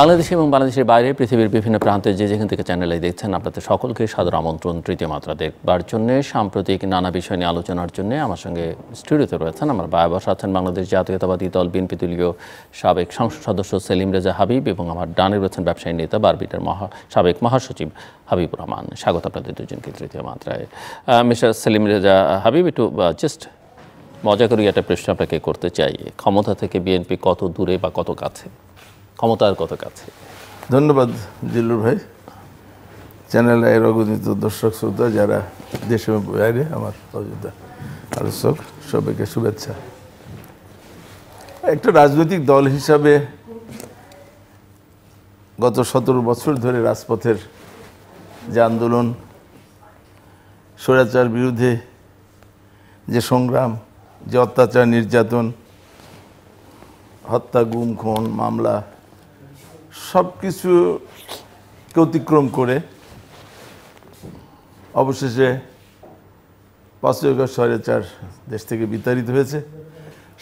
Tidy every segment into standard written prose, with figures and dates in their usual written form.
বাংলাদেশে এবং বাংলাদেশের বাইরে পৃথিবীর বিভিন্ন প্রান্তে যে যেখান থেকে চ্যানেলে দেখছেন আপনাদের সকলকে সাদর আমন্ত্রণ তৃতীয় মাত্রা দেখবার জন্য সাম্প্রতিক নানা বিষয় নিয়ে আলোচনার জন্য আমার সঙ্গে স্টুডিওতে রয়েছেন আমার বায়াবশ আছেন বাংলাদেশ জাতীয়তাবাদী দল বিএনপি দলীয় সাবেক সংসদ সদস্য সেলিম রেজা হাবিব এবং আমার ডানে রয়েছেন ব্যবসায়ী নেতা বারবিটার সাবেক মহাসচিব হাবিবুর রহমান। স্বাগত আপনাদের দুজনকে তৃতীয় মাত্রায়। মিস্টার সেলিম রেজা হাবিব, একটু জাস্ট মজা করে একটা প্রশ্ন আপনাকে করতে চাই, ক্ষমতা থেকে বিএনপি কত দূরে বা কত কাছে, ক্ষমতার কত কাছে? ধন্যবাদ জিল্লুর ভাই। চ্যানেল এর অগণিত দর্শক শ্রোতা যারা দেশে বাইরে আমার অযোধ্যা আলোচক সবাইকে শুভেচ্ছা। একটা রাজনৈতিক দল হিসাবে গত 17 বছর ধরে রাজপথের যে আন্দোলন, স্বৈরাচার বিরুদ্ধে যে সংগ্রাম, যে অত্যাচার নির্যাতন, হত্যা, গুম, খুন, মামলা সব কিছুকে অতিক্রম করে অবশেষে 5ই আগস্ট স্বৈরাচার দেশ থেকে বিতাড়িত হয়েছে।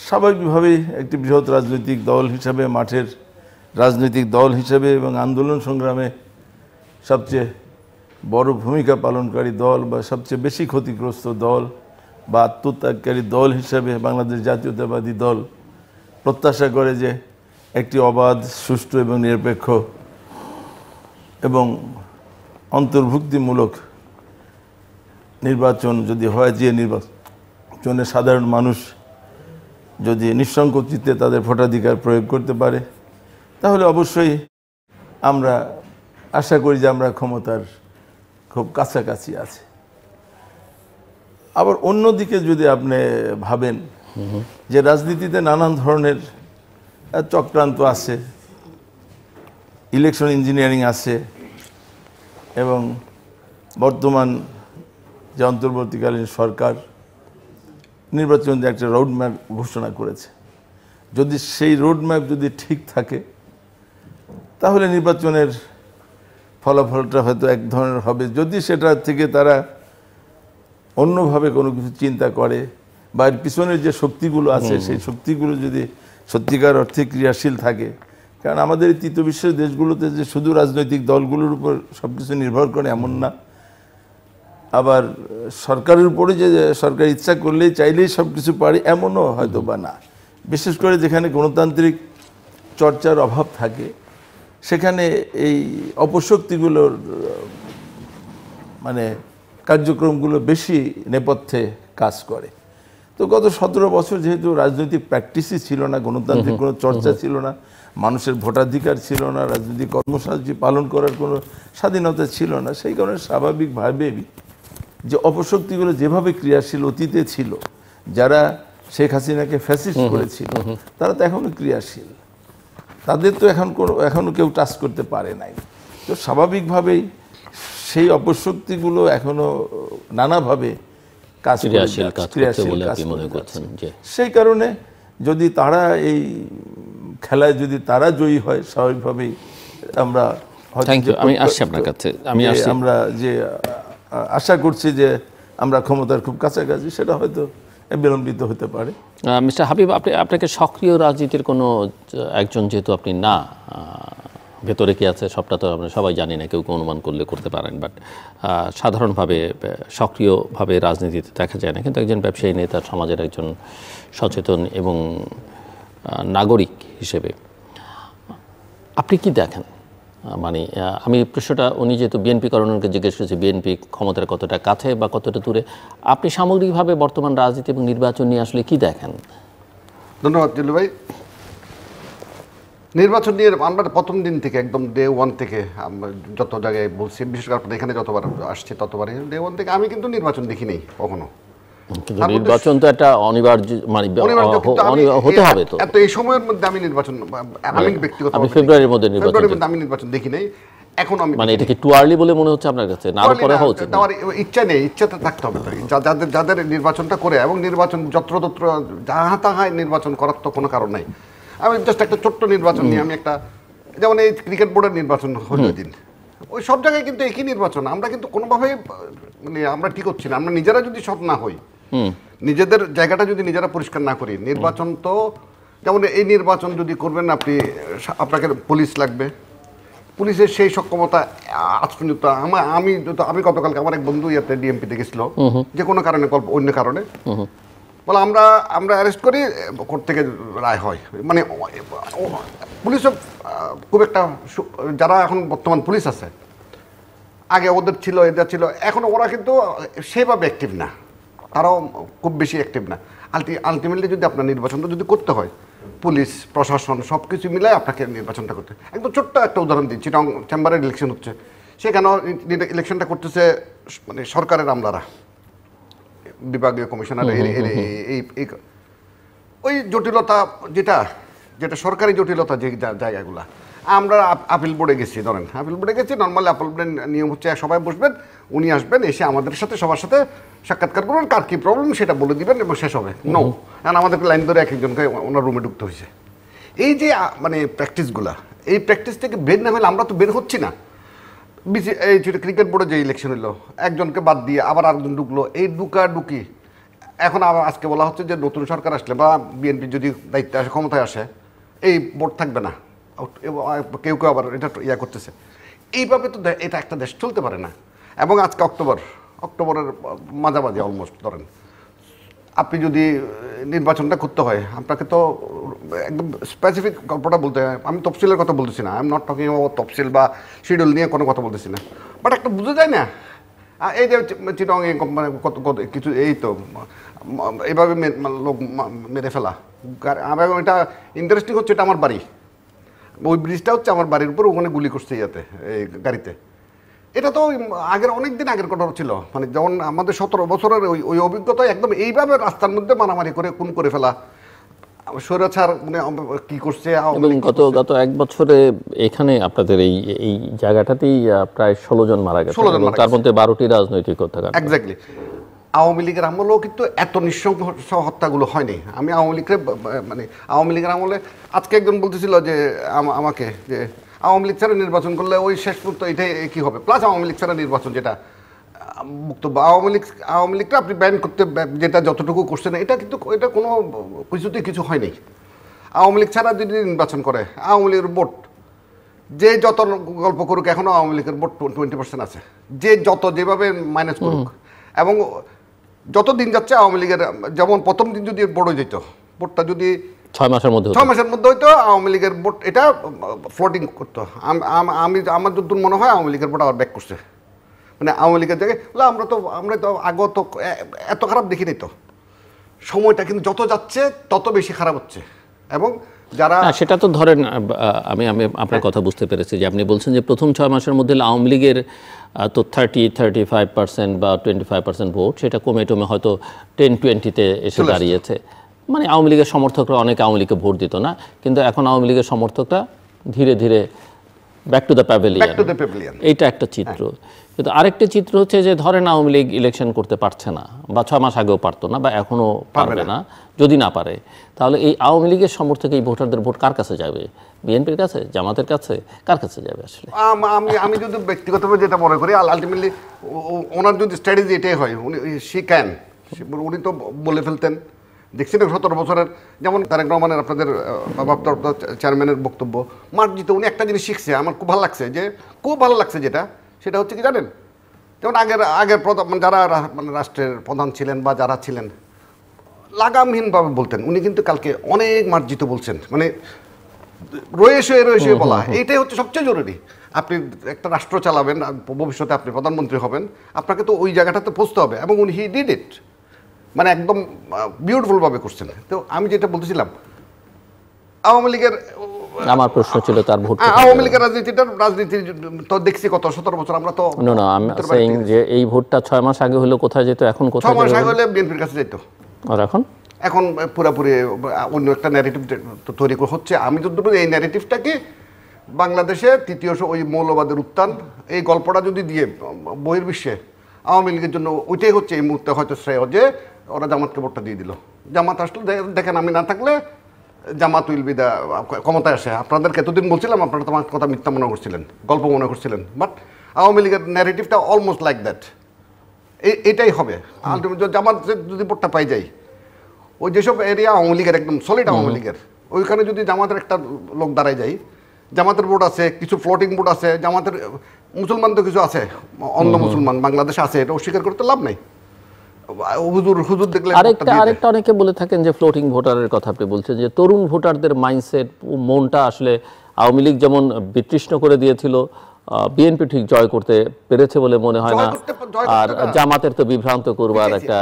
স্বাভাবিকভাবেই একটি বৃহৎ রাজনৈতিক দল হিসাবে, মাঠের রাজনৈতিক দল হিসাবে এবং আন্দোলন সংগ্রামে সবচেয়ে বড় ভূমিকা পালনকারী দল বা সবচেয়ে বেশি ক্ষতিগ্রস্ত দল বা আত্মত্যাগকারী দল হিসাবে বাংলাদেশ জাতীয়তাবাদী দল প্রত্যাশা করে যে একটি অবাধ, সুষ্ঠু এবং নিরপেক্ষ এবং অন্তর্ভুক্তিমূলক নির্বাচন যদি হয়, যে নির্বাচনে সাধারণ মানুষ যদি নিঃসংকোচ চিত্তে তাদের ভোটাধিকার প্রয়োগ করতে পারে, তাহলে অবশ্যই আমরা আশা করি যে আমরা ক্ষমতার খুব কাছাকাছি আছি। আবার অন্যদিকে যদি আপনি ভাবেন যে রাজনীতিতে নানান ধরনের চক্রান্ত আছে, ইলেকশন ইঞ্জিনিয়ারিং আছে এবং বর্তমান যে অন্তর্বর্তীকালীন সরকার নির্বাচনে একটা রোডম্যাপ ঘোষণা করেছে, যদি সেই রোডম্যাপ যদি ঠিক থাকে তাহলে নির্বাচনের ফলাফলটা হয়তো এক ধরনের হবে। যদি সেটা থেকে তারা অন্যভাবে কোনো কিছু চিন্তা করে বা এর পিছনের যে শক্তিগুলো আছে সেই শক্তিগুলো যদি সত্যিকার অর্থে ক্রিয়াশীল থাকে, কারণ আমাদের এই তৃতীয় বিশ্বের দেশগুলোতে যে শুধু রাজনৈতিক দলগুলোর উপর সব কিছু নির্ভর করে এমন না, আবার সরকারের উপরে যে সরকার ইচ্ছা করলেই চাইলেই সব কিছু পারে এমনও হয়তো বা না। বিশেষ করে যেখানে গণতান্ত্রিক চর্চার অভাব থাকে সেখানে এই অপশক্তিগুলোর মানে কার্যক্রমগুলো বেশি নেপথ্যে কাজ করে। তো গত 17 বছর যেহেতু রাজনৈতিক প্র্যাকটিসই ছিল না, গণতান্ত্রিক কোনো চর্চা ছিল না, মানুষের ভোটাধিকার ছিল না, রাজনৈতিক কর্মসূচি পালন করার কোনো স্বাধীনতা ছিল না, সেই কারণে স্বাভাবিকভাবেই যে অপশক্তিগুলো যেভাবে ক্রিয়াশীল অতীতে ছিল, যারা শেখ হাসিনাকে ফ্যাসিস্ট করেছিল তারা তো এখনও ক্রিয়াশীল, তাদের তো এখনও কেউ টাচ করতে পারে নাই। তো স্বাভাবিকভাবেই সেই অপশক্তিগুলো এখনও নানাভাবে কাজ করে। সেই কারণে যদি তারা এই খেলায় যদি তারা জয়ী হয়, স্বাভাবিকভাবেই আমরা আমরা যে আশা করছি যে আমরা ক্ষমতার খুব কাছাকাছি, সেটা হয়তো বিলম্বিত হতে পারে। মিস্টার হাবিব, আপনাকে সক্রিয় রাজনীতির কোনো একজন যেহেতু আপনি না, ভেতরে কি আছে সবটা তো আমরা সবাই জানি না, কেউ অনুমান করলে করতে পারেন, বাট সাধারণভাবে সক্রিয়ভাবে রাজনীতিতে দেখা যায় না, কিন্তু একজন ব্যবসায়ী নেতা, সমাজের একজন সচেতন এবং নাগরিক হিসেবে আপনি কি দেখেন? মানে আমি প্রশ্নটা উনি যেহেতু বিএনপি করণকে জিজ্ঞেস করেছি, বিএনপি ক্ষমতার কতটা কাছে বা কতটা দূরে, আপনি সামগ্রিকভাবে বর্তমান রাজনীতি এবং নির্বাচন নিয়ে আসলে কি দেখেন? ধন্যবাদ জিল্লু ভাই। নির্বাচন নিয়ে আমরা প্রথম দিন থেকে একদম ডে 1 থেকে যত জায়গায় বলছি, বিশেষ করে আপনাদের এখানে যতবার আসছে ততবারই ডে 1 থেকে আমি কিন্তু নির্বাচন দেখি নেই কখনো। নির্বাচন তো একটা অনিবার্য, মানে হতে হবে তো। এত এই সময়ের মধ্যে আমি নির্বাচন, আমি ব্যক্তিগত ফেব্রুয়ারির মধ্যে আমি নির্বাচন দেখি নাই। এখন আমি মানে এটা কি টু আর্লি বলে মনে হচ্ছে আপনার কাছে? না, আরো পরে হওয়া উচিত? আমার ইচ্ছা নেই, ইচ্ছাতে থাকতে হবে। যাদের নির্বাচনটা করে এবং নির্বাচন যত্রতত্র যাহা তাহায় নির্বাচন করার তো কোনো কারণ নাই। আমি জাস্ট একটা ছোট্ট নির্বাচন নিয়ে আমি একটা, যেমন এই ক্রিকেট বোর্ডের নির্বাচন হলো দিন, ওই সব জায়গায় কিন্তু একই নির্বাচন। আমরা কিন্তু কোনোভাবেই মানে আমরা ঠিক হচ্ছি না। আমরা নিজেরা যদি সৎ না হই, নিজেদের জায়গাটা যদি নিজেরা পরিষ্কার না করি, নির্বাচন তো যেমন এই নির্বাচন যদি করবেন আপনি, আপনাকে পুলিশ লাগবে, পুলিশের সেই সক্ষমতা আজ পর্যন্ত আমি গতকালকে আমার এক বন্ধু ইয়াতে ডিএমপিতে গেছিল যে কোনো কারণে অন্য কারণে বলে আমরা অ্যারেস্ট করি, কোর্ট থেকে রায় হয়। মানে পুলিশও খুব একটা যারা এখন বর্তমান পুলিশ আছে, আগে ওদের ছিল এদের ছিল, এখন ওরা কিন্তু সেভাবে অ্যাক্টিভ না, তারাও খুব বেশি অ্যাক্টিভ না। আলটিমেটলি যদি আপনার নির্বাচনটা যদি করতে হয়, পুলিশ প্রশাসন সব কিছু মিলাই আপনাকে নির্বাচনটা করতে। একদম ছোট্ট একটা উদাহরণ দিই, চিটাং চেম্বারের ইলেকশন হচ্ছে, সেখানেও ইলেকশনটা করতেছে মানে সরকারের আমলারা, বিভাগীয় কমিশনার। ওই জটিলতা যেটা সরকারি জটিলতা যে জায়গাগুলা, আমরা আপিল বোর্ডে গেছি, ধরেন আপিল বোর্ডে গেছি, নর্মালি আপিল বোর্ডের নিয়ম হচ্ছে সবাই বসবেন, উনি আসবেন, এসে আমাদের সাথে সবার সাথে সাক্ষাৎকার করবেন, কার কী প্রবলেম সেটা বলে দিবেন এবং শেষ হবে। নো, কারণ আমাদেরকে লাইন ধরে এক একজনকে ওনার রুমে ঢুকতে হয়েছে। এই যে মানে প্র্যাকটিসগুলা, এই প্র্যাকটিস থেকে বের না হলে আমরা তো বের হচ্ছি না। এই যেটা ক্রিকেট বোর্ডে যে ইলেকশন হলো, একজনকে বাদ দিয়ে আবার আরেকজন ঢুকলো, এই ঢুকি। এখন আজকে বলা হচ্ছে যে নতুন সরকার আসলে বা বিএনপি যদি দায়িত্বে আসে, ক্ষমতায় আসে, এই বোর্ড থাকবে না। কেউ আবার এটা ইয়া করতেছে। এইভাবে তো এটা একটা দেশ চলতে পারে না। এবং আজকে অক্টোবরের মাঝামাঝি অলমোস্ট, ধরেন আপনি যদি নির্বাচনটা করতে হয়, আপনাকে তো একদম স্পেসিফিক গল্পটা বলতে হয়। আমি তফসিলের কথা বলতেছি না, I am not talking about তফসিল বা শিডিউল নিয়ে কোনো কথা বলতেছি না, বাট একটা বুঝে যায় না। এই যে চিটং মানে কত কিছু, এই তো এইভাবে লোক মেরে ফেলা। এবং এটা ইন্টারেস্টিং হচ্ছে, এটা আমার বাড়ি, ওই ব্রিজটা হচ্ছে আমার বাড়ির উপর, ওখানে গুলি করছে ইয়াতে, এই গাড়িতে। এটা তো অনেক দিন আগের কথা ছিল, মানে যেমন আমাদের 17 বছরের ওই অভিজ্ঞতা, একদম এইভাবে রাস্তার মধ্যে মারামারি করে খুন করে ফেলা, স্বৈরাচার মানে কি করছে। গত এক বছরে এখানে আপনাদের এই জায়গাটাতেই প্রায় 16 জন মারা গেছে, তার মধ্যে 12টি রাজনৈতিক হত্যাকাণ্ড। এক্স্যাক্টলি। আওয়ামী লীগের আমলেও কিন্তু এত নৃশংস হত্যাগুলো হয়নি। আমি আওয়ামী লীগের আমলে আজকে একজন বলতেছিল যে আমাকে যে আওয়ামী লীগ ছাড়া নির্বাচন করলে ওই শেষ পর্যন্ত এটাই কী হবে, প্লাস আওয়ামী লীগ ছাড়া নির্বাচন, যেটা বক্তব্য আওয়ামী লীগটা আপনি ব্যান করতে যেটা যতটুকু করছেন, এটা কিন্তু এটা কোনো কিছুতেই কিছু হয়নি। আওয়ামী লীগ ছাড়া যদি নির্বাচন করে, আওয়ামী লীগের ভোট যে যত গল্প করুক, এখনও আওয়ামী লীগের ভোট 20% আছে, যে যেভাবে মাইনাস করুক। এবং যত দিন যাচ্ছে আওয়ামী লীগের, যেমন প্রথম দিন যদি বড় যেত, ভোটটা যদি 6 মাসের মধ্যে হইতো, আওয়ামী লীগের ভোট এটা ফ্লোটিং করতো। আমার যতদূর মনে হয় আওয়ামী লীগের ভোট আবার ব্যাক করছে, মানে আওয়ামী লীগের জায়গায় আমরা তো আগে তো এত খারাপ দেখিনি। তো সময়টা কিন্তু যত যাচ্ছে তত বেশি খারাপ হচ্ছে। এবং যারা সেটা তো ধরেন, আমি আপনার কথা বুঝতে পেরেছি যে আপনি বলছেন যে প্রথম 6 মাসের মধ্যে আওয়ামী লীগের তো 35% বা 25% ভোট, সেটা কমে টমে হয়তো 10-20-তে এসে দাঁড়িয়েছে। মানে আওয়ামী লীগের সমর্থকরা অনেকে আওয়ামী লীগকে ভোট দিত না, কিন্তু এখন আওয়ামী লীগের সমর্থকরা ধীরে ধীরে ব্যাক টু দ্য প্যাভিলিয়ন। এইটা একটা চিত্র। কিন্তু আরেকটা চিত্র হচ্ছে যে ধরেন আওয়ামী লীগ ইলেকশন করতে পারছে না, বা 6 মাস আগেও পারতো না, বা এখনও পারবে না। যদি না পারে, তাহলে এই আওয়ামী লীগের সমর্থক এই ভোটারদের ভোট কার কাছে যাবে? বিএনপির কাছে, জামাতের কাছে, কার কাছে যাবে আসলে? আমি যদি ব্যক্তিগতভাবে যেটা মনে করি, আলটিমেটলি ওনার যদি স্ট্র্যাটেজি এটাই হয়, উনি তো বলে ফেলতেন। দেখছেন 17 বছরের, যেমন তারেক রহমানের, আপনাদের ভারপ্রাপ্ত চেয়ারম্যানের বক্তব্য, মার্জিত উনি একটা জিনিস শিখছে, আমার খুব ভালো লাগছে, সেটা হচ্ছে কি জানেন, যেমন আগের যারা মানে রাষ্ট্রের প্রধান ছিলেন বা যারা ছিলেন, লাগামহীনভাবে বলতেন, উনি কিন্তু কালকে অনেক মার্জিত বলছেন, মানে রয়েছে বলা। এইটাই হচ্ছে সবচেয়ে জরুরি। আপনি একটা রাষ্ট্র চালাবেন, ভবিষ্যতে আপনি প্রধানমন্ত্রী হবেন, আপনাকে তো ওই জায়গাটাতে পৌঁছতে হবে। এবং উনি হি ডিড ইট, মানে একদম বিউটিফুলভাবে করছেন। তো আমি যেটা বলতেছিলাম, আওয়ামী লীগের, আমার প্রশ্ন ছিল তার ভোট, আওয়ামী লীগের রাজনীতি তো দেখছি কত 17 বছর আমরা তো যে এই ভোটটা 6 মাস আগে হলো কোথায় যেত, এখন কোথায়? 6 মাস আগে হলে বিএনপির কাছে যেত, আর এখন পুরোপুরি অন্য একটা ন্যারেটিভ তৈরি হচ্ছে। আমি যতটুকু এই ন্যারেটিভটাকে বাংলাদেশে তৃতীয় ওই মৌলবাদের উত্থান, এই গল্পটা যদি দিয়ে বহির্বিশ্বে আওয়ামী লীগের জন্য ওইটাই হচ্ছে এই মুহূর্তে হয়তো শ্রেয়, যে ওরা জামাতকে ভোটটা দিয়ে দিল। জামাত আসলে দেখেন, আমি না থাকলে জামাত উইল বি দ্য ক্ষমতায় আসে। আপনাদেরকে এতদিন বলছিলাম, আপনারা তোমার কথা মিথ্যা মনে করছিলেন, গল্প মনে করছিলেন, বাট আওয়ামী লীগের ন্যারেটিভটা অলমোস্ট লাইক দ্যাট। এটাই হবে আলটিমেট। জামাত যদি ভোটটা পাই যায়, ওই যেসব এরিয়া আওয়ামী লীগের একদম সলিড আওয়ামী লীগের, ওইখানে যদি জামাতের একটা লোক দাঁড়ায় যায়, জামাতের ভোট আছে, কিছু ফ্লোটিং ভোট আছে, জামাতের মুসলমান তো কিছু আছে, অন্ধ মুসলমান বাংলাদেশে আছে, এটা অস্বীকার করতে লাভ নাই। হুজুর দেখলে আরেকটা অনেকে বলে থাকেন যে ফ্লোটিং ভোটারের কথা আপনি বলছেন, যে তরুণ ভোটারদের মাইন্ডসেট, মনটা আসলে আওয়ামী লীগ যেমন বিতৃষ্ণ করে দিয়েছিল, বিএনপি ঠিক জয় করতে পেরেছে বলে মনে হয় না। আর জামাতের তো বিভ্রান্ত করবার একটা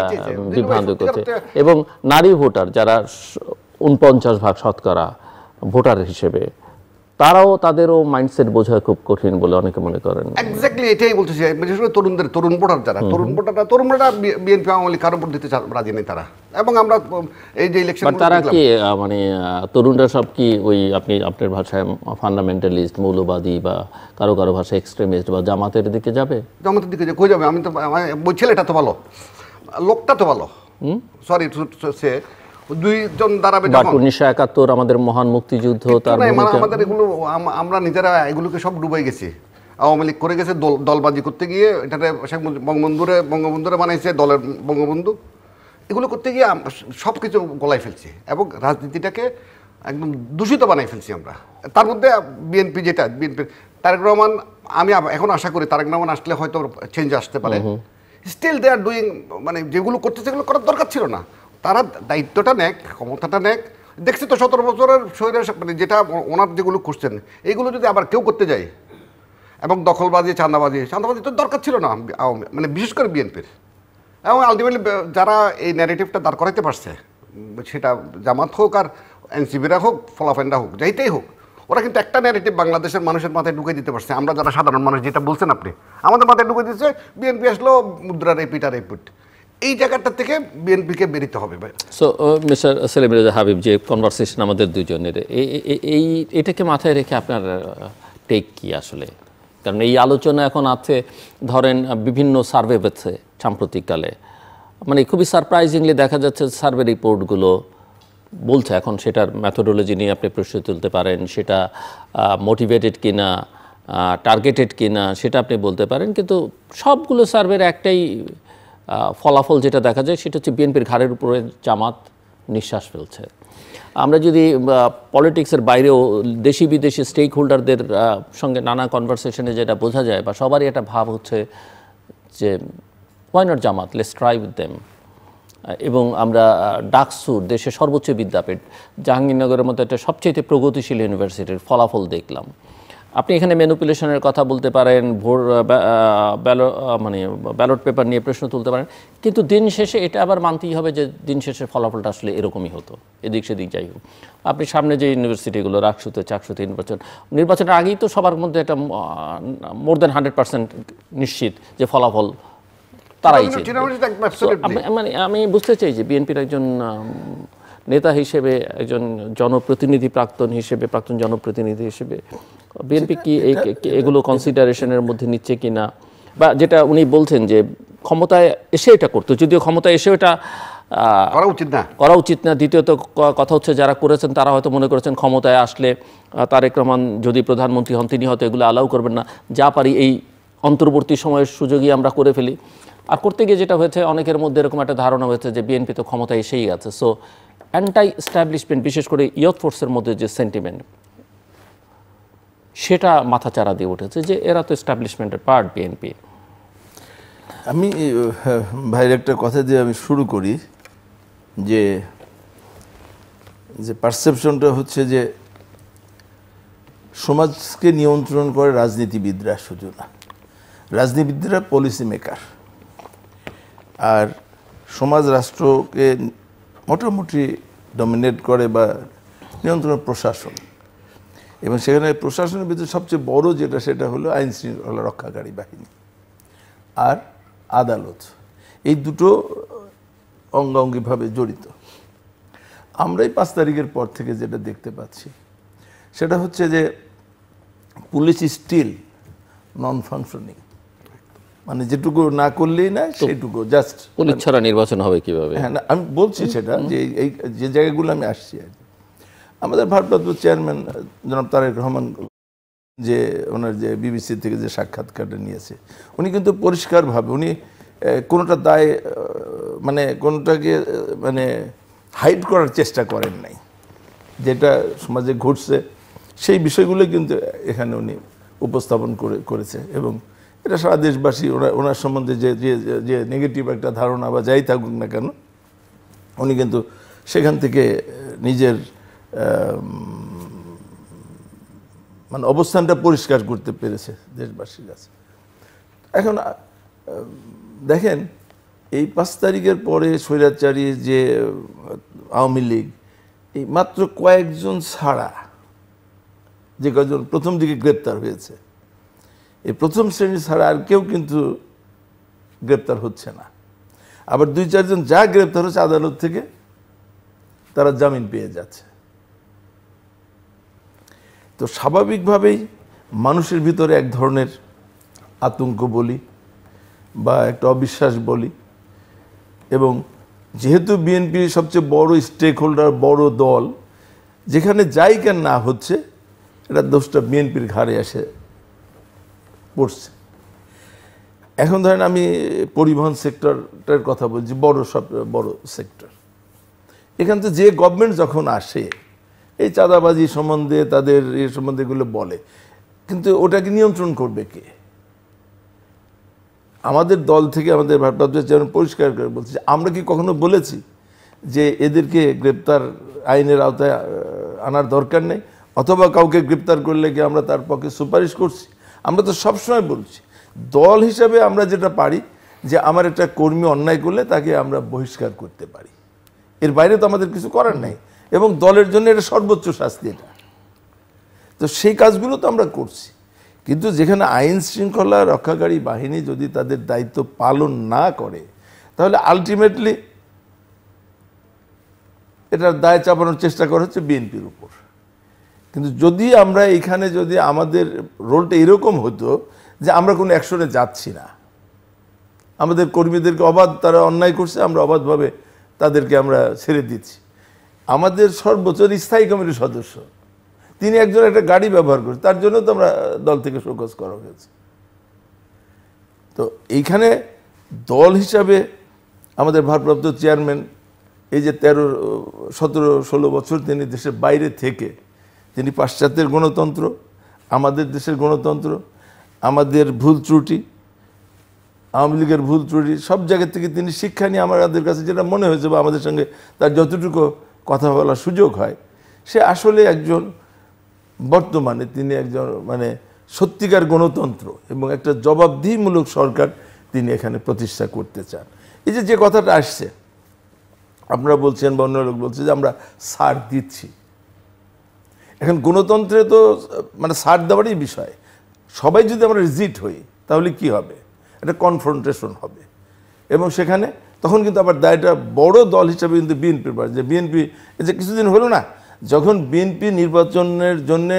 বিভ্রান্ত করছে। এবং নারী ভোটার যারা 49% শতকরা ভোটার হিসেবে, তারাও তাদেরও মাইন্ডসেট বোঝা খুব কঠিন বলে অনেকে মনে করেন। এক্স্যাক্টলি এটাই বলতেছি, বিশেষ করে তরুণ ভোটার যারা, তরুণরা বিএনপি আওয়ামী লীগ কারো ভোট দিতে রাজি নেই তারা। এবং আমরা এই যে ইলেকশন, তারা কি মানে তরুণরা সব কি ওই আপনার ভাষায় ফান্ডামেন্টালিস্ট, মৌলবাদী, বা কারো ভাষায় এক্সট্রিমিস্ট বা জামাতের দিকে যাবে? জামাতের দিকে কই যাবে? আমি তো ছেলেটা তো ভালো, লোকটা তো ভালো, সরি সে দুইজন দাঁড়াবে। 1971 আমাদের মহান মুক্তিযুদ্ধ, তার আমাদের এগুলো আমরা নিজেরা এগুলোকে সব ডুবাই গেছি। আওয়ামী লীগ করে গেছে দলবাজি করতে গিয়ে, এটাতে বঙ্গবন্ধুরে বানাইছে দলের বঙ্গবন্ধু, এগুলো করতে গিয়ে সব কিছু গলায় ফেলছি এবং রাজনীতিটাকে একদম দূষিত বানাই ফেলছি আমরা। তার মধ্যে বিএনপি তারেক রহমান, আমি এখন আশা করি তারেক রহমান আসলে হয়তো চেঞ্জ আসতে পারে। স্টিল দে আর ডুইং, মানে যেগুলো করতে সেগুলো করার দরকার ছিল না। তারা দায়িত্বটা নেক, ক্ষমতাটা নেক। দেখছি তো 17 বছরের মানে যেটা ওনার যেগুলো করছেন, এইগুলো যদি আবার কেউ করতে যায়, এবং দখলবাজি, চাঁদাবাজি তো দরকার ছিল না, মানে বিশেষ করে বিএনপির। এবং আলটিমেটলি যারা এই ন্যারেটিভটা দাঁড় করাইতে পারছে, সেটা জামাত হোক আর এনসিপিরা হোক, ফলাফেন্ডা হোক, যাইতেই হোক, ওরা কিন্তু একটা ন্যারেটিভ বাংলাদেশের মানুষের মাথায় ঢুকে দিতে পারছে। আমরা যারা সাধারণ মানুষ, যেটা বলছেন আপনি, আমাদের মাথায় ঢুকে দিচ্ছে বিএনপি আসলো মুদ্রার রিপিট আর রিপিট। এই জায়গাটা থেকে বিএনপিকে বেরিতে হবে। সো মিস্টার সেলিম রেজা হাবিব, যে কনভারসেশন আমাদের দুজনের, এটাকে মাথায় রেখে আপনার টেক কি আসলে? কারণ এই আলোচনা এখন আছে, ধরেন বিভিন্ন সার্ভে হচ্ছে সাম্প্রতিককালে, মানে খুবই সারপ্রাইজিংলি দেখা যাচ্ছে সার্ভে রিপোর্টগুলো বলছে, এখন সেটার মেথোডোলজি নিয়ে আপনি প্রশ্ন তুলতে পারেন, সেটা মোটিভেটেড কিনা, টার্গেটেড কিনা, সেটা আপনি বলতে পারেন, কিন্তু সবগুলো সার্ভের একটাই ফলাফল যেটা দেখা যায়, সেটা হচ্ছে বিএনপির ঘাড়ের উপরে জামাত নিঃশ্বাস ফেলছে। আমরা যদি পলিটিক্সের বাইরেও দেশি বিদেশি স্টেক হোল্ডারদের সঙ্গে নানা কনভারসেশনে যেটা বোঝা যায়, বা সবারই একটা ভাব হচ্ছে যে why not Jamaat, let's try with them. এবং আমরা ডাকসু, দেশের সর্বোচ্চ বিদ্যাপীঠ, জাহাঙ্গীরনগরের মতো একটা সবচেয়ে প্রগতিশীল ইউনিভার্সিটির ফলাফল দেখলাম। আপনি এখানে ম্যানিপুলেশনের কথা বলতে পারেন, মানে ব্যালট পেপার নিয়ে প্রশ্ন তুলতে পারেন, কিন্তু দিন শেষে এটা আবার মানতেই হবে যে দিন শেষের ফলাফলটা আসলে এরকমই হতো, এদিক সেদিক যাই হোক। আপনি সামনে যে ইউনিভার্সিটিগুলো, রাকসুতে, চাকসুতে নির্বাচনের আগেই তো সবার মধ্যে একটা মোর দেন 100% নিশ্চিত যে ফলাফল তারাই মানে আমি বুঝতে চাই যে বিএনপির একজন নেতা হিসেবে, একজন জনপ্রতিনিধি, প্রাক্তন জনপ্রতিনিধি হিসেবে বিএনপি কি এগুলো কনসিডারেশনের মধ্যে নিচ্ছে কিনা, বা যেটা উনি বলছেন যে ক্ষমতায় এসে এটা করতো, যদিও ক্ষমতায় এসে এটা করা উচিত না। দ্বিতীয়ত কথা হচ্ছে, যারা করেছেন তারা হয়তো মনে করেছেন ক্ষমতায় আসলে তারেক রহমান যদি প্রধানমন্ত্রী হন, তিনি হয়তো এগুলো অ্যালাউ করবেন না, যা পারি এই অন্তর্বর্তী সময়ের সুযোগই আমরা করে ফেলি। আর করতে গিয়ে যেটা হয়েছে, অনেকের মধ্যে এরকম একটা ধারণা হয়েছে যে বিএনপি তো ক্ষমতায় এসেই গেছে। সো অ্যান্টাই এস্টাবলিশমেন্ট, বিশেষ করে ইয়ুথ ফোর্সের মধ্যে যে সেন্টিমেন্ট, সেটা মাথাচাড়া দিয়ে উঠেছে যে এরা তো এস্টাবলিশমেন্টের পার্ট বিএনপি। আমি ভাইয়ের একটা কথা দিয়ে আমি শুরু করি, যে পারসেপশনটা হচ্ছে যে সমাজকে নিয়ন্ত্রণ করে রাজনীতিবিদরা, শুধু না, রাজনীতিবিদরা পলিসি মেকার, আর সমাজ রাষ্ট্রকে মোটামুটি ডমিনেট করে বা নিয়ন্ত্রণ প্রশাসন। এবং সেখানে প্রশাসনের ভিতরে সবচেয়ে বড় যেটা, সেটা হলো আইন শৃঙ্খলা রক্ষাকারী বাহিনী আর আদালত। এই দুটো অঙ্গাঙ্গিভাবে জড়িত। আমরা এই 5 তারিখের পর থেকে যেটা দেখতে পাচ্ছি, সেটা হচ্ছে যে পুলিশ স্টিল নন ফাংশনিং, মানে যেটুকু না করলেই না সেটুকু জাস্ট। পুলিশ ছাড়া নির্বাচন হবে কিভাবে? হ্যাঁ, আমি বলছি সেটা, যে এই যে জায়গাগুলো আমি আসছি আর কি। আমাদের ভারপ্রাপ্ত চেয়ারম্যান জনাব তারেক রহমান, যে ওনার যে বিবিসি থেকে যে সাক্ষাৎকারটা নিয়েছে, উনি কিন্তু পরিষ্কারভাবে উনি কোনোটা দায়, মানে কোনোটাকে মানে হাইড করার চেষ্টা করেন নাই। যেটা সমাজে ঘটছে সেই বিষয়গুলো কিন্তু এখানে উনি উপস্থাপন করেছে এবং এটা সারা দেশবাসী ওনার সম্বন্ধে যে যে যে নেগেটিভ একটা ধারণা বা যাই থাকুক না কেন, উনি কিন্তু সেখান থেকে নিজের মানে অবস্থানটা পরিষ্কার করতে পেরেছে দেশবাসীর কাছে। এখন দেখেন, এই 5 তারিখের পরে স্বৈরাচারী যে আওয়ামী লীগ, এই মাত্র কয়েকজন ছাড়া যে কয়েকজন প্রথম দিকে গ্রেপ্তার হয়েছে, এই প্রথম শ্রেণী ছাড়া আর কেউ কিন্তু গ্রেপ্তার হচ্ছে না। আবার 2-4 জন যা গ্রেপ্তার হচ্ছে আদালত থেকে তারা জামিন পেয়ে যাচ্ছে। তো স্বাভাবিকভাবেই মানুষের ভিতরে এক ধরনের আতঙ্ক বলি বা একটা অবিশ্বাস বলি, এবং যেহেতু বিএনপি সবচেয়ে বড় স্টেক হোল্ডার, বড় দল, যেখানে যাই কেন না হচ্ছে এটা দোষটা বিএনপির ঘাড়ে এসে পড়ছে। এখন ধরেন আমি পরিবহন সেক্টরটার কথা বলছি, বড় সেক্টর। এখান থেকে যে গভর্নমেন্ট যখন আসে এই চাঁদাবাজি সম্বন্ধে তাদের এ সম্বন্ধে এগুলো বলে, কিন্তু ওটাকে নিয়ন্ত্রণ করবে কে? আমাদের দল থেকে আমাদের ভারপ্রাপ্ত চেয়ারম্যান পরিষ্কার করে বলছে, আমরা কি কখনো বলেছি যে এদেরকে গ্রেপ্তার আইনের আওতায় আনার দরকার নেই, অথবা কাউকে গ্রেপ্তার করলে কি আমরা তার পক্ষে সুপারিশ করছি? আমরা তো সবসময় বলছি দল হিসাবে আমরা যেটা পারি যে আমার একটা কর্মী অন্যায় করলে তাকে আমরা বহিষ্কার করতে পারি, এর বাইরে তো আমাদের কিছু করার নাই, এবং দলের জন্য এটা সর্বোচ্চ শাস্তি এটা। তো সেই কাজগুলো তো আমরা করছি, কিন্তু যেখানে আইন শৃঙ্খলা রক্ষাকারী বাহিনী যদি তাদের দায়িত্ব পালন না করে, তাহলে আলটিমেটলি এটার দায় চাপানোর চেষ্টা করা হচ্ছে বিএনপির উপর। কিন্তু যদি আমরা এখানে যদি আমাদের রোলটা এরকম হতো যে আমরা কোনো অ্যাকশনে যাচ্ছি না, আমাদের কর্মীদেরকে অবাধ তারা অন্যায় করছে, আমরা অবাধভাবে তাদেরকে আমরা ছেড়ে দিচ্ছি। আমাদের সর্বোচ্চ স্থায়ী কমিটির সদস্য তিনি একজন একটা গাড়ি ব্যবহার করছে, তার জন্য তো আমরা দল থেকে শোকজ করা হয়েছে। তো এইখানে দল হিসাবে আমাদের ভারপ্রাপ্ত চেয়ারম্যান এই যে 13, 17, 16 বছর তিনি দেশের বাইরে থেকে তিনি পাশ্চাত্যের গণতন্ত্র, আমাদের দেশের গণতন্ত্র, আমাদের ভুল ত্রুটি, আওয়ামী লীগের ভুল ত্রুটি সব জায়গা থেকে তিনি শিক্ষা নিয়ে আমাদের কাছে যেটা মনে হয়েছে বা আমাদের সঙ্গে তার যতটুকু কথা বলার সুযোগ হয়, সে আসলে একজন বর্তমানে তিনি একজন মানে সত্যিকার গণতন্ত্র এবং একটা জবাবদিহিমূলক সরকার তিনি এখানে প্রতিষ্ঠা করতে চান। এই যে কথাটা আসছে, আপনারা বলছেন বা অন্য লোক বলছে যে আমরা ছাড় দিচ্ছি। এখন গণতন্ত্রে তো মানে ছাড় দেওয়ারই বিষয়। সবাই যদি আমরা রিজিট হই তাহলে কি হবে? একটা কনফ্রন্টেশন হবে, এবং সেখানে তখন কিন্তু আবার দায়টা বড় দল হিসাবে কিন্তু বিএনপির পারে। যে বিএনপি যে কিছুদিন হলো না, যখন বিএনপি নির্বাচনের জন্য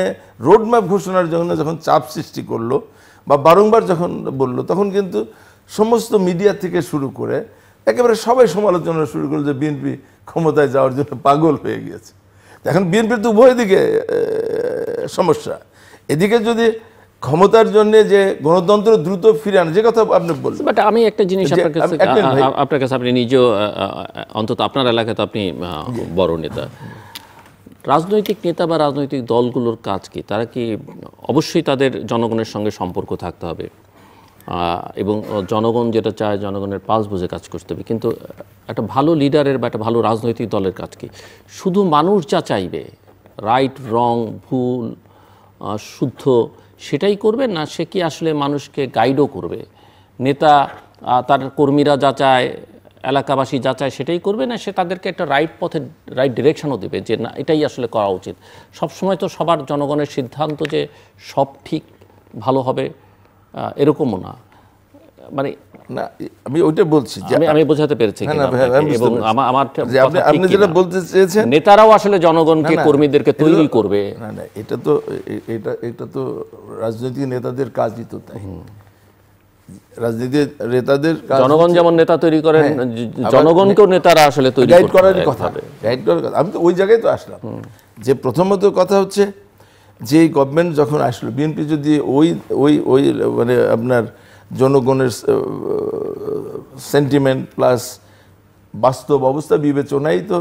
রোডম্যাপ ঘোষণার জন্য যখন চাপ সৃষ্টি করলো বা বারংবার যখন বললো, তখন কিন্তু সমস্ত মিডিয়া থেকে শুরু করে একেবারে সবাই সমালোচনা শুরু করলো যে বিএনপি ক্ষমতায় যাওয়ার জন্য পাগল হয়ে গিয়েছে। এখন বিএনপির তো উভয় দিকে সমস্যা। এদিকে যদি ক্ষমতার জন্য যে গণতন্ত্র দ্রুত ফিরে আনে, যে কথা আপনি বললেন, বাট আমি একটা জিনিস আপনার কাছে আপনি নিজেও অন্তত আপনার এলাকায় তো আপনি বড় নেতা, রাজনৈতিক নেতা বা রাজনৈতিক দলগুলোর কাজ কি? তারা কি অবশ্যই তাদের জনগণের সঙ্গে সম্পর্ক থাকতে হবে এবং জনগণ যেটা চায় জনগণের পালস বুঝে কাজ করতে হবে, কিন্তু একটা ভালো লিডারের বা একটা ভালো রাজনৈতিক দলের কাজ কি? শুধু মানুষ যা চাইবে, রাইট রং ভুল শুদ্ধ সেটাই করবে, না সে কি আসলে মানুষকে গাইডও করবে? নেতা তার কর্মীরা যা চায়, এলাকাবাসী যা চায় সেটাই করবে, না সে তাদেরকে একটা রাইট পথে রাইট ডিরেকশনও দেবে যে না এটাই আসলে করা উচিত? সবসময় তো সবার জনগণের সিদ্ধান্ত যে সব ঠিক ভালো হবে এরকমও না। মানে না, আমি ওইটা বলছি যে আমি বোঝাতে পেরেছি, এবং আমার আপনি যেটা বলতে চেয়েছেন, নেতারাও আসলে জনগণকে কর্মীদেরকে তৈরি করবে। না না, এটা তো রাজনৈতিক নেতাদের কাজই তো তাই। রাজনীতির নেতাদের জনগণ যেমন নেতা তৈরি করেন, জনগণকেও নেতারা আসলে তৈরি গাইড করার কথা। আমি তো ওই জায়গায় তো আসলাম যে প্রথমত কথা হচ্ছে যে গভর্নমেন্ট যখন আসলো, বিএনপি যদি ওই ওই ওই মানে আপনার জনগণের সেন্টিমেন্ট প্লাস বাস্তব অবস্থা বিবেচনায় তো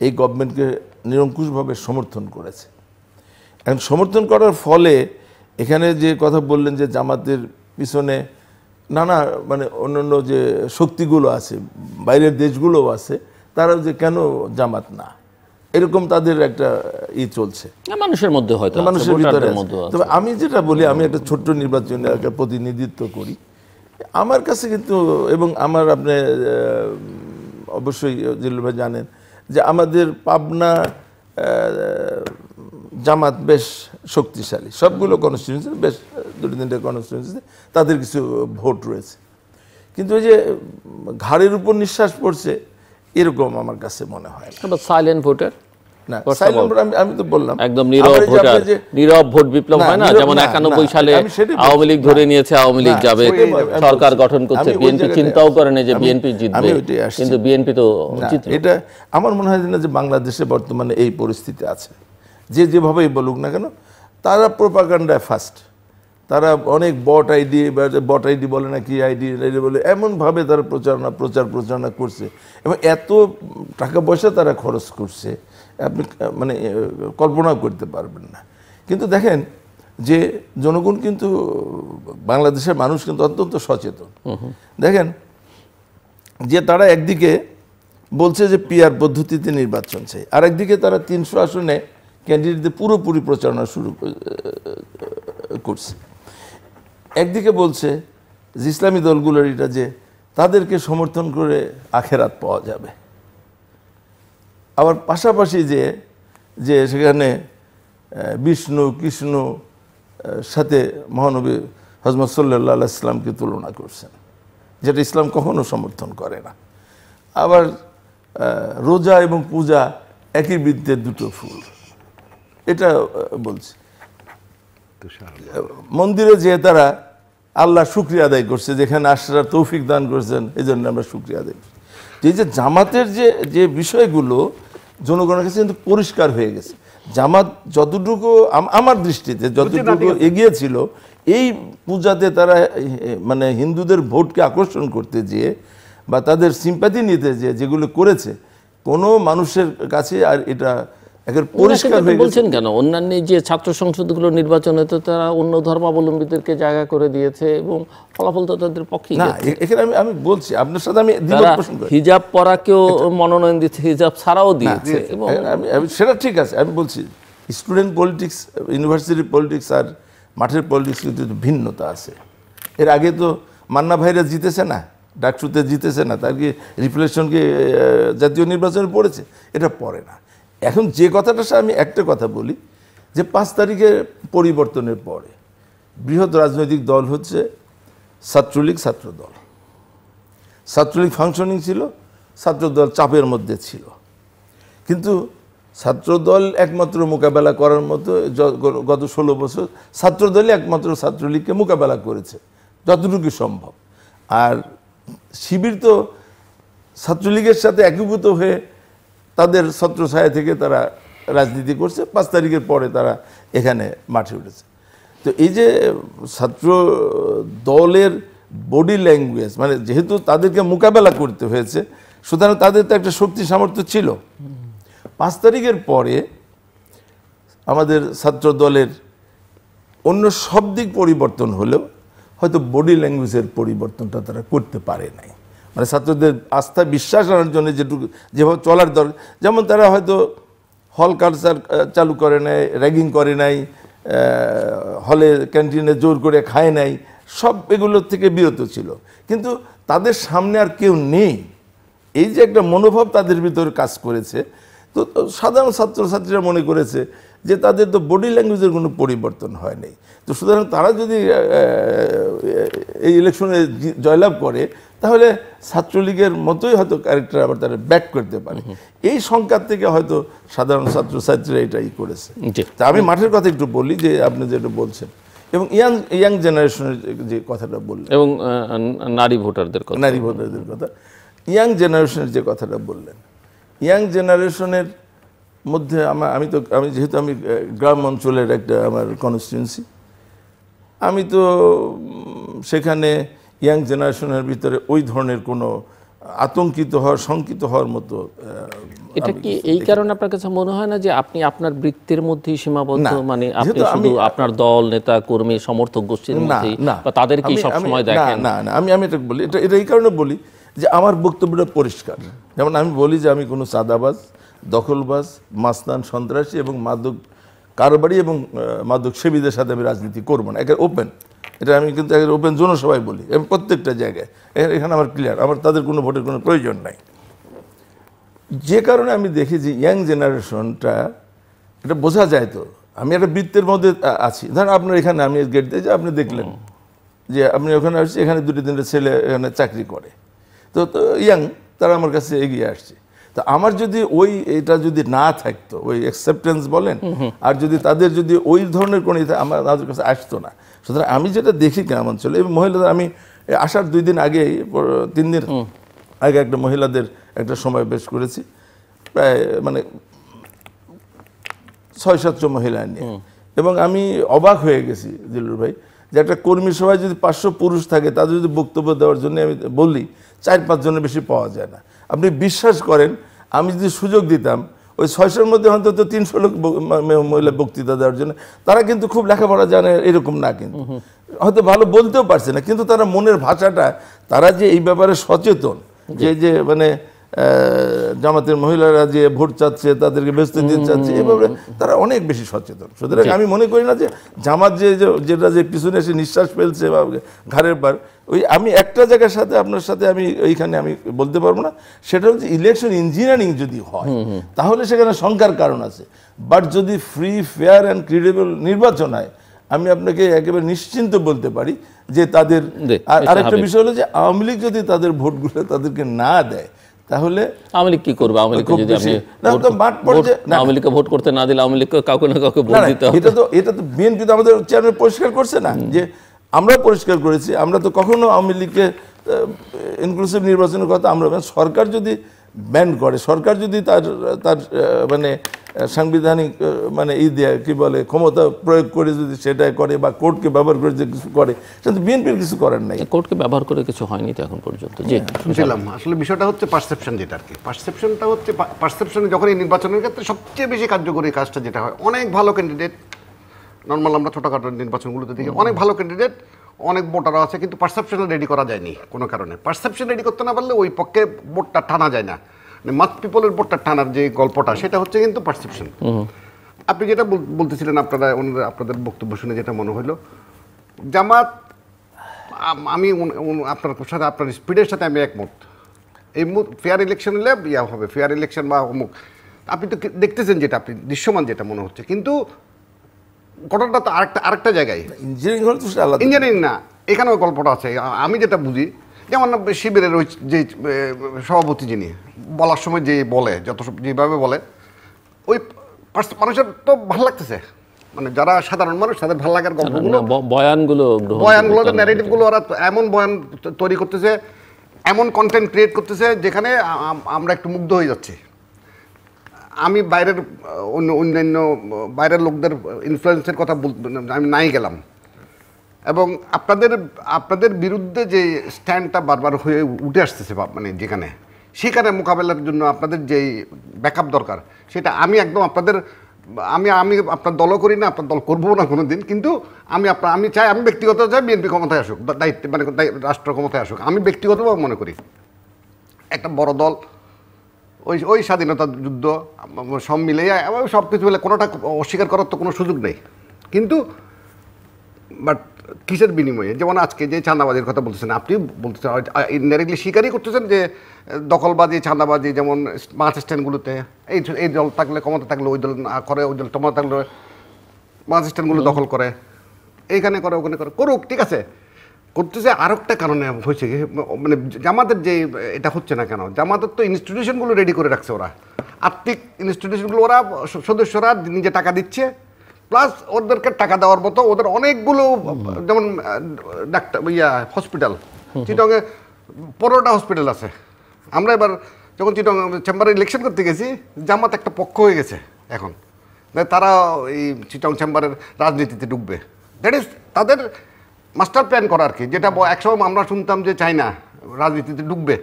এই গভর্নমেন্টকে নিরঙ্কুশভাবে সমর্থন করেছে, এখন সমর্থন করার ফলে এখানে যে কথা বললেন যে জামাতের পিছনে নানা মানে অন্যান্য যে শক্তিগুলো আছে, বাইরের দেশগুলোও আছে, তারা যে কেন জামাত না, এরকম তাদের একটা চলছে মানুষের মধ্যে, হয়তো মানুষের ভিতরে। তবে আমি যেটা বলি, আমি একটা ছোট্ট নির্বাচনী এলাকার প্রতিনিধিত্ব করি, আমার কাছে কিন্তু, এবং আমার আপনি অবশ্যই জিল্লুর ভাই জানেন যে আমাদের পাবনা জামাত বেশ শক্তিশালী, সবগুলো কনস্টিটিউয়েন্সি, বেশ 2-3টা কনস্টিটিউয়েন্সিতে তাদের কিছু ভোট রয়েছে, কিন্তু ওই যে ঘাড়ের উপর নিঃশ্বাস পড়ছে এরকম আমার কাছে মনে হয় না। সাইলেন্ট ভোটার না, সাইলেন্ট ভোট আমি তো বললাম একদম নীরব ভোটার, নীরব ভোট বিপ্লব হয় না, যেমন 91 সালে আওয়ামী লীগ ধরে নিয়েছে, আওয়ামী লীগ যাবে, সরকার গঠন করছে, বিএনপি চিন্তাও করে না যে বিএনপি জিতবে, কিন্তু বিএনপি তো জিতবে। এটা আমার মনে হয় না যে বাংলাদেশে বর্তমানে এই পরিস্থিতি আছে, যে যেভাবেই বলুক না কেন তারা প্রোপাগান্ডায় ফার্স্ট, তারা অনেক বট আইডি বলে না কি আইডি বলে, এমনভাবে তারা প্রচারণা করছে এবং এত টাকা পয়সা তারা খরচ করছে আপনি মানে কল্পনা করতে পারবেন না। কিন্তু দেখেন যে জনগণ কিন্তু, বাংলাদেশের মানুষ কিন্তু অত্যন্ত সচেতন। দেখেন যে তারা একদিকে বলছে যে পিআর পদ্ধতিতে নির্বাচন চাই, আর একদিকে তারা 300 আসনে ক্যান্ডিডেটদের পুরোপুরি প্রচারণা শুরু করছে। একদিকে বলছে যে ইসলামী দলগুলোর এটা যে তাদেরকে সমর্থন করে আখেরাত পাওয়া যাবে, আবার পাশাপাশি যে সেখানে বিষ্ণু কৃষ্ণ সাথে মহানবী হযরত সাল্লাল্লাহু আলাইহি ওয়াসাল্লামকে তুলনা করছেন, যেটা ইসলাম কখনো সমর্থন করে না। আবার রোজা এবং পূজা একই বৃত্তের দুটো ফুল, এটা বলছে। মন্দিরে যে তারা আল্লাহ শুকরিয়া আদায় করছে, যেখানে আসার তৌফিক দান করছেন, এই জন্য আমরা শুকরিয়া আদায় করছি। এই যে জামাতের যে বিষয়গুলো জনগণের কাছে কিন্তু পরিষ্কার হয়ে গেছে। জামাত যতটুকু আমার দৃষ্টিতে যতটুকু এগিয়েছিল এই পূজাতে, তারা মানে হিন্দুদের ভোটকে আকর্ষণ করতে যেয়ে বা তাদের সিম্প্যাথি নিতে যেগুলো করেছে, কোনো মানুষের কাছে আর এটা পরিষ্কার হয়ে বলছেন কেন? অন্যান্য যে ছাত্র সংসদগুলো নির্বাচনে তো তারা অন্য ধর্মাবলম্বীদেরকে জায়গা করে দিয়েছে এবং ফলাফল তো তাদের পক্ষেই। না, এখানে আমি বলছি আপনার সাথে আমি হিজাব পরাকেও মনোনয়ন দিচ্ছে, হিজাব ছাড়াও দিয়েছে, এবং সেটা ঠিক আছে। আমি বলছি স্টুডেন্ট পলিটিক্স, ইউনিভার্সিটি পলিটিক্স আর মাঠের পলিটিক্স কিন্তু ভিন্নতা আছে। এর আগে তো মান্না ভাইরা জিতেছে না, ডাকসুতে জিতেছে না, তার কি রিফ্লেকশন কি জাতীয় নির্বাচনে পড়েছে? এটা পড়ে না। এখন যে কথাটা আমি একটা কথা বলি যে 5 তারিখের পরিবর্তনের পরে বৃহৎ রাজনৈতিক দল হচ্ছে ছাত্রলীগ, ছাত্রদল। ছাত্রলীগ ফাংশনিং ছিল, ছাত্রদল চাপের মধ্যে ছিল, কিন্তু ছাত্রদল একমাত্র মোকাবেলা করার মতো গত 16 বছর ছাত্রদলই একমাত্র ছাত্রলীগকে মোকাবেলা করেছে যতটুকু সম্ভব। আর শিবির তো ছাত্রলীগের সাথে একীভূত হয়ে তাদের ছত্রছায়া থেকে তারা রাজনীতি করছে, 5 তারিখের পরে তারা এখানে মাঠে উঠেছে। তো এই যে ছাত্র দলের বডি ল্যাঙ্গুয়েজ, মানে যেহেতু তাদেরকে মোকাবেলা করতে হয়েছে, সুতরাং তাদের তো একটা শক্তি সামর্থ্য ছিল। 5 তারিখের পরে আমাদের ছাত্র দলের অন্য সব দিক পরিবর্তন হলেও হয়তো বডি ল্যাঙ্গুয়েজের পরিবর্তনটা তারা করতে পারে নাই। মানে ছাত্রদের আস্থা বিশ্বাস আনার জন্য যেভাবে চলার দরকার, যেমন তারা হয়তো হল কালচার চালু করে নাই, র্যাগিং করে নাই, হলে ক্যান্টিনে জোর করে খায় নাই, সব এগুলোর থেকে বিরত ছিল। কিন্তু তাদের সামনে আর কেউ নেই, এই যে একটা মনোভাব তাদের ভিতরে কাজ করেছে। তো সাধারণ ছাত্রছাত্রীরা মনে করেছে যে তাদের তো বডি ল্যাঙ্গুয়েজের কোনো পরিবর্তন হয় নাই। তো সুতরাং তারা যদি এই ইলেকশনে জয়লাভ করে তাহলে ছাত্রলীগের মতোই হয়তো ক্যারেক্টার আবার তারা ব্যাক করতে পারে। এই সংখ্যার থেকে হয়তো সাধারণ ছাত্রছাত্রীরা এটাই করেছে। তা আমি মাঠের কথা একটু বলি, যে আপনি যেটা বলছেন, এবং ইয়াং জেনারেশনের যে কথাটা বললেন, এবং নারী ভোটারদের কথা, ইয়াং জেনারেশনের যে কথাটা বললেন, ইয়াং জেনারেশনের মধ্যে আমি যেহেতু আমি গ্রাম অঞ্চলের একটা আমার কনস্টিটিউয়েন্সি, আমি তো সেখানে ইয়াং জেনারেশনের ভিতরে ওই ধরনের কোনো আতঙ্কিত হওয়ার শঙ্কিত হওয়ার মতো এটা কি এই কারণে আপনার কাছে মনে হয় না যে আপনি আপনার বৃত্তের মধ্যেই সীমাবদ্ধ, মানে আপনি শুধু আপনার দল, নেতা, কর্মী, সমর্থক গোষ্ঠীর মধ্যেই, বা তাদেরকেই সবসময় দেখেন? না না, আমি এটা বলি, এটা এই কারণে বলি যে আমার বক্তব্যটা পরিষ্কার। যেমন আমি বলি যে আমি কোনো চাঁদাবাজ, দখলবাজ, মাস্তান, সন্ত্রাসী এবং মাদক কারবারি এবং মাদক সেবীদের সাথে আমি রাজনীতি করবো না। একে ওপেন, এটা আমি কিন্তু ওপেন জনসভায় বলি এবং প্রত্যেকটা জায়গায়। এখানে আমার ক্লিয়ার, আমার তাদের কোনো ভোটের কোনো প্রয়োজন নাই। যে কারণে আমি দেখি যে ইয়াং জেনারেশনটা, এটা বোঝা যায় তো, আমি একটা বৃত্তের মধ্যে আছি। ধরেন আপনার এখানে আমি গেট দিয়ে যে আপনি দেখলেন যে আপনি ওখানে আসছি, এখানে 2-3টা ছেলে এখানে চাকরি করে, তো ইয়াং, তারা আমার কাছে এগিয়ে আসছে। তো আমার যদি এটা যদি না থাকতো, ওই অ্যাকসেপ্টেন্স বলেন, আর যদি তাদের যদি ওই ধরনের কোনো আমার তাদের কাছে আসতো না। সুতরাং আমি যেটা দেখি গ্রামাঞ্চলে, এবং মহিলাদের, আমি আসার 2 দিন আগে, 3 দিন আগে একটা মহিলাদের একটা সমাবেশ করেছি, প্রায় মানে 600-700 মহিলা নিয়ে, এবং আমি অবাক হয়ে গেছি দিলুর ভাই, যে একটা কর্মী সভায় যদি 500 পুরুষ থাকে, তাদের যদি বক্তব্য দেওয়ার জন্য আমি বলি 4-5 জনের বেশি পাওয়া যায় না। আপনি বিশ্বাস করেন, আমি যদি সুযোগ দিতাম ওই 600-র মধ্যে অন্তত 300 লোক মহিলা বক্তৃতা দেওয়ার জন্য। তারা কিন্তু খুব লেখাপড়া জানে এরকম না, কিন্তু হয়তো ভালো বলতেও পারছে না, কিন্তু তারা মনের ভাষাটা, তারা যে এই ব্যাপারে সচেতন, যে মানে জামাতের মহিলারা যে ভোট চাচ্ছে, তাদেরকে ব্যস্ত দিতে চাচ্ছে, এভাবে তারা অনেক বেশি সচেতন। সুতরাং আমি মনে করি না যে জামাত যেটা যে পিছনে এসে নিঃশ্বাস ফেলছে বা ঘাড়ের পার, ওই আমি একটা জায়গার সাথে আপনার সাথে আমি ওইখানে আমি বলতে পারবো না। সেটা হচ্ছে ইলেকশন ইঞ্জিনিয়ারিং যদি হয়, তাহলে সেখানে শঙ্কার কারণ আছে। বাট যদি ফ্রি, ফেয়ার অ্যান্ড ক্রেডিবল নির্বাচন হয়, আমি আপনাকে একেবারে নিশ্চিন্ত বলতে পারি যে তাদের। আরেকটা বিষয় হলো যে আওয়ামী লীগ যদি তাদের ভোটগুলো তাদেরকে না দেয়, তাহলে আওয়ামী লীগ কি করবে? আওয়ামী লীগকে যদি আপনি আওয়ামী লীগকে ভোট করতে না দিলে, আওয়ামী লীগকে কাউকে না কাউকে ভোট দিতে হবে। এটা তো বিএনপি তো আমাদের চেয়ারম্যান পরিষ্কার করছে না, যে আমরা পরিষ্কার করেছি, আমরা তো কখনো আওয়ামী লীগকে ইনক্লুসিভ নির্বাচনের কথা আমরা, সরকার যদি ব্যান করে, সরকার যদি তার মানে সাংবিধানিক মানে কি বলে ক্ষমতা প্রয়োগ করে যদি সেটাই করে, বা কোর্টকে ব্যবহার করে যে কিছু করে, সেটা বিএনপির কিছু করার নাই। কোর্টকে ব্যবহার করে কিছু হয়নি তো এখন পর্যন্ত। জি, শুনছিলাম। আসলে বিষয়টা হচ্ছে পারসেপশন, যেটা আর কি পারসেপশনটা হচ্ছে, পারসেপশনে যখন এই নির্বাচনের ক্ষেত্রে সবচেয়ে বেশি কার্যকরী কাজটা যেটা হয়, অনেক ভালো ক্যান্ডিডেট, নর্মাল আমরা ছোটোখাটো নির্বাচনগুলোতে দেখি অনেক ভালো ক্যান্ডিডেট, অনেক ভোটারও আছে, কিন্তু পারসেপশন রেডি করা যায়নি কোনো কারণে। পারসেপশন রেডি করতে না পারলে ওই পক্ষে ভোটটা টানা যায় না। মাস পিপলের ভোটটা টানার যে গল্পটা, সেটা হচ্ছে কিন্তু পারসেপশন। আপনি যেটা বলতেছিলেন, আপনাদের বক্তব্য শুনে যেটা মনে হলো, জামাত, আমি আপনার সাথে, আপনার স্পিডের সাথে আমি একমত। এই ফেয়ার ইলেকশন হলে ইয়া হবে, ফেয়ার ইলেকশন বা অমুক, আপনি তো দেখতেছেন যেটা, আপনি দৃশ্যমান যেটা মনে হচ্ছে, কিন্তু ঘটনাটা তো আরেকটা জায়গায়। ইঞ্জিনিয়ারিং না, এখানেও গল্পটা আছে। আমি যেটা বুঝি, যেমন শিবিরের ওই যে সভাপতি, যিনি বলার সময় যে বলে, যেভাবে বলে, ওই মানুষের তো ভালো লাগতেছে, মানে যারা সাধারণ মানুষ তাদের ভালো লাগার গল্পগুলো, বয়ানগুলো, ন্যারেটিভগুলো, ওরা এমন বয়ান তৈরি করতেছে, এমন কন্টেন্ট ক্রিয়েট করতেছে, যেখানে আমরা একটু মুগ্ধ হয়ে যাচ্ছি। আমি অন্যান্য বাইরের লোকদের ইনফ্লুয়েন্সের কথা আমি নাই গেলাম, এবং আপনাদের বিরুদ্ধে যে স্ট্যান্ডটা বারবার হয়ে উঠে আসতেছে, মানে সেখানে মোকাবেলার জন্য আপনাদের যে ব্যাকআপ দরকার, সেটা আমি একদম আমি আপনার দলও করি না, আপনার দল করবো না কোনো দিন, কিন্তু আমি চাই, আমি ব্যক্তিগত চাই বিএনপি ক্ষমতায় আসুক, দায়িত্বে মানে রাষ্ট্র ক্ষমতায় আসুক। আমি ব্যক্তিগতভাবে মনে করি একটা বড় দল, ওই স্বাধীনতা যুদ্ধ সব মিলে সব কিছু মিলে কোনোটা অস্বীকার করার তো কোনো সুযোগ নেই, কিন্তু বাট কিসের বিনিময়ে? যেমন আজকে যে চাঁদাবাজির কথা বলতেছেন, আপনি বলতেছেন ইনডাইরেক্টলি স্বীকারই করতেছেন যে দখলবাজি, চাঁদাবাজি, যেমন বাস স্ট্যান্ডগুলোতে এই দল থাকলে, ক্ষমতা থাকলে ওই দল না করে, ওই দল ক্ষমতা থাকলে বাস স্ট্যান্ডগুলো দখল করে, এইখানে করে, ওখানে করে, করুক, ঠিক আছে, করতেছে। আরেকটা কারণে হয়েছে, মানে জামাতের যে এটা হচ্ছে না কেন, জামাতের তো ইনস্টিটিউশনগুলো রেডি করে রাখছে ওরা, আর্থিক ইনস্টিটিউশনগুলো, ওরা সদস্যরা নিজে টাকা দিচ্ছে, প্লাস ওদেরকে টাকা দেওয়ার মতো ওদের অনেকগুলো, যেমন ডাক্তার হসপিটাল, চিটংয়ে 15টা হসপিটাল আছে। আমরা এবার যখন চিটং চেম্বারে ইলেকশন করতে গেছি, জামাত একটা পক্ষ হয়ে গেছে এখন, তারা এই চিটং চেম্বারের রাজনীতিতে ঢুকবে। দ্যাট ইজ তাদের মাস্টার প্ল্যান করা আর কি, যেটা একসময় আমরা শুনতাম যে চায়না, রাজনীতিতে ঢুকবে,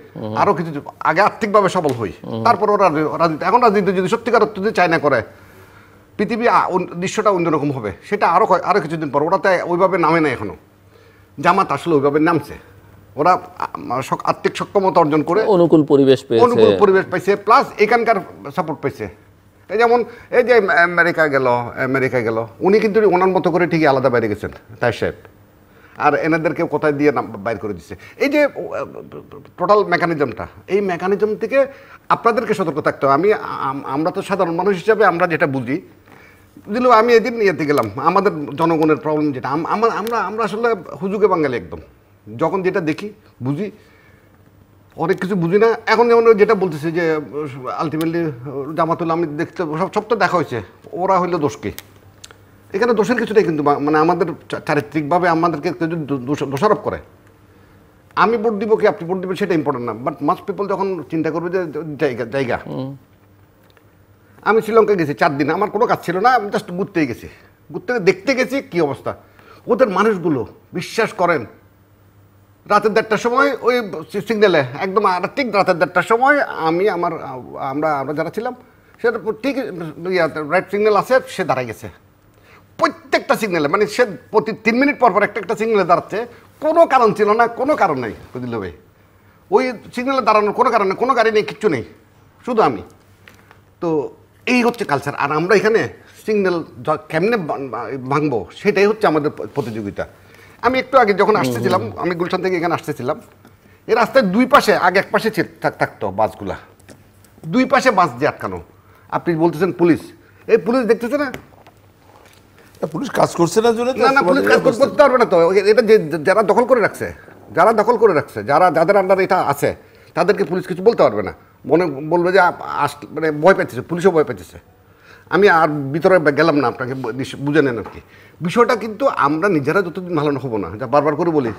আরো কিছু আগে আর্থিকভাবে সবল হই, তারপর ওরা রাজনীতি, এখন রাজনীতি যদি সত্যিকার অর্থে যদি চায়না করে পৃথিবী দৃশ্যটা অন্যরকম হবে, সেটা আরো কিছুদিন পর। ওরা তো ওইভাবে নামে না এখনো, জামাত আসলে ওইভাবে নামছে, ওরা আর্থিক সক্ষমতা অর্জন করে অনুকূল পরিবেশ পাইছে, প্লাস এখানকার সাপোর্ট পাইছে। এই যেমন এই যে আমেরিকা গেল, উনি কিন্তু ওনার মতো করে ঠিকই আলাদা বাইরে গেছেন তাই সাহেব, আর এনাদেরকে কোথায় দিয়ে বাইর করে দিচ্ছে। এই যে টোটাল মেকানিজমটা, এই মেকানিজম থেকে আপনাদেরকে সতর্ক থাকতে হবে। আমরা তো সাধারণ মানুষ হিসাবে আমরা যেটা বুঝি, বুঝলেও আমি এদিন ইয়েতে গেলাম, আমাদের জনগণের প্রবলেম যেটা, আমরা আসলে হুজুগে বাঙালি একদম, যখন যেটা দেখি বুঝি, অনেক কিছু বুঝি না। এখন যেমন যেটা বলতেছে যে আলটিমেটলি জামাতুল, আমি দেখতে সব তো দেখা হয়েছে, ওরা হইলো দোষকে, এখানে দোষের কিছু নেই, কিন্তু মানে আমাদের চারিত্রিকভাবে আমাদেরকে দোষারোপ করে। আমি ভোট দিব কি আপনি ভোট দিবেন সেটা ইম্পর্টেন্ট না, বাট মাস্ট পিপল যখন চিন্তা করবে যে জায়গা। আমি শ্রীলঙ্কায় গেছি 4 দিন, আমার কোনো কাজ ছিল না, আমি জাস্ট ঘুরতেই গেছি, দেখতে গেছি কি অবস্থা। ওদের মানুষগুলো বিশ্বাস করেন, রাতের 1টার সময় ওই সিগন্যালে একদম ঠিক রাতের 1টার সময় আমরা যারা ছিলাম সেটা ঠিক রাইট সিগন্যাল আছে, সে দাঁড়ায় গেছে প্রত্যেকটা সিগন্যালে, মানে সে প্রতি 3 মিনিট পর একটা সিগন্যালে দাঁড়াচ্ছে, কোনো কারণ ছিল না, কোনো কারণ নেই বুঝল ভাই, ওই সিগন্যালে দাঁড়ানোর কোনো কারণ নেই, কোনো গাড়ি নেই, কিচ্ছু নেই, শুধু আমি। তো এই হচ্ছে কালচার, আর আমরা এখানে সিগন্যাল কেমনে ভাঙবো সেটাই হচ্ছে আমাদের প্রতিযোগিতা। আমি একটু আগে যখন আসতেছিলাম, আমি গুলশান থেকে এখানে আসতেছিলাম, এই রাস্তায় 2 পাশে, আগে এক পাশে থাকতো বাসগুলা, 2 পাশে বাস দিয়ে আটকানো। আপনি বলতেছেন পুলিশ, এই পুলিশ দেখতেছে না, পুলিশ কাজ করছে না জন্য না, পুলিশ কাজ করতে পারবে না তো। এটা যারা দখল করে রাখছে, যাদের আন্ডারে এটা আছে, তাদেরকে পুলিশ কিছু বলতে পারবে না, বলবে যে মানে ভয় পাইতেছে, পুলিশও ভয় পাইতেছে। আমি আর ভিতরে গেলাম না, আপনাকে বুঝে নেন আর কি বিষয়টা। কিন্তু আমরা নিজেরা যতদিন ভালো হবো না, যা বারবার করে বলি,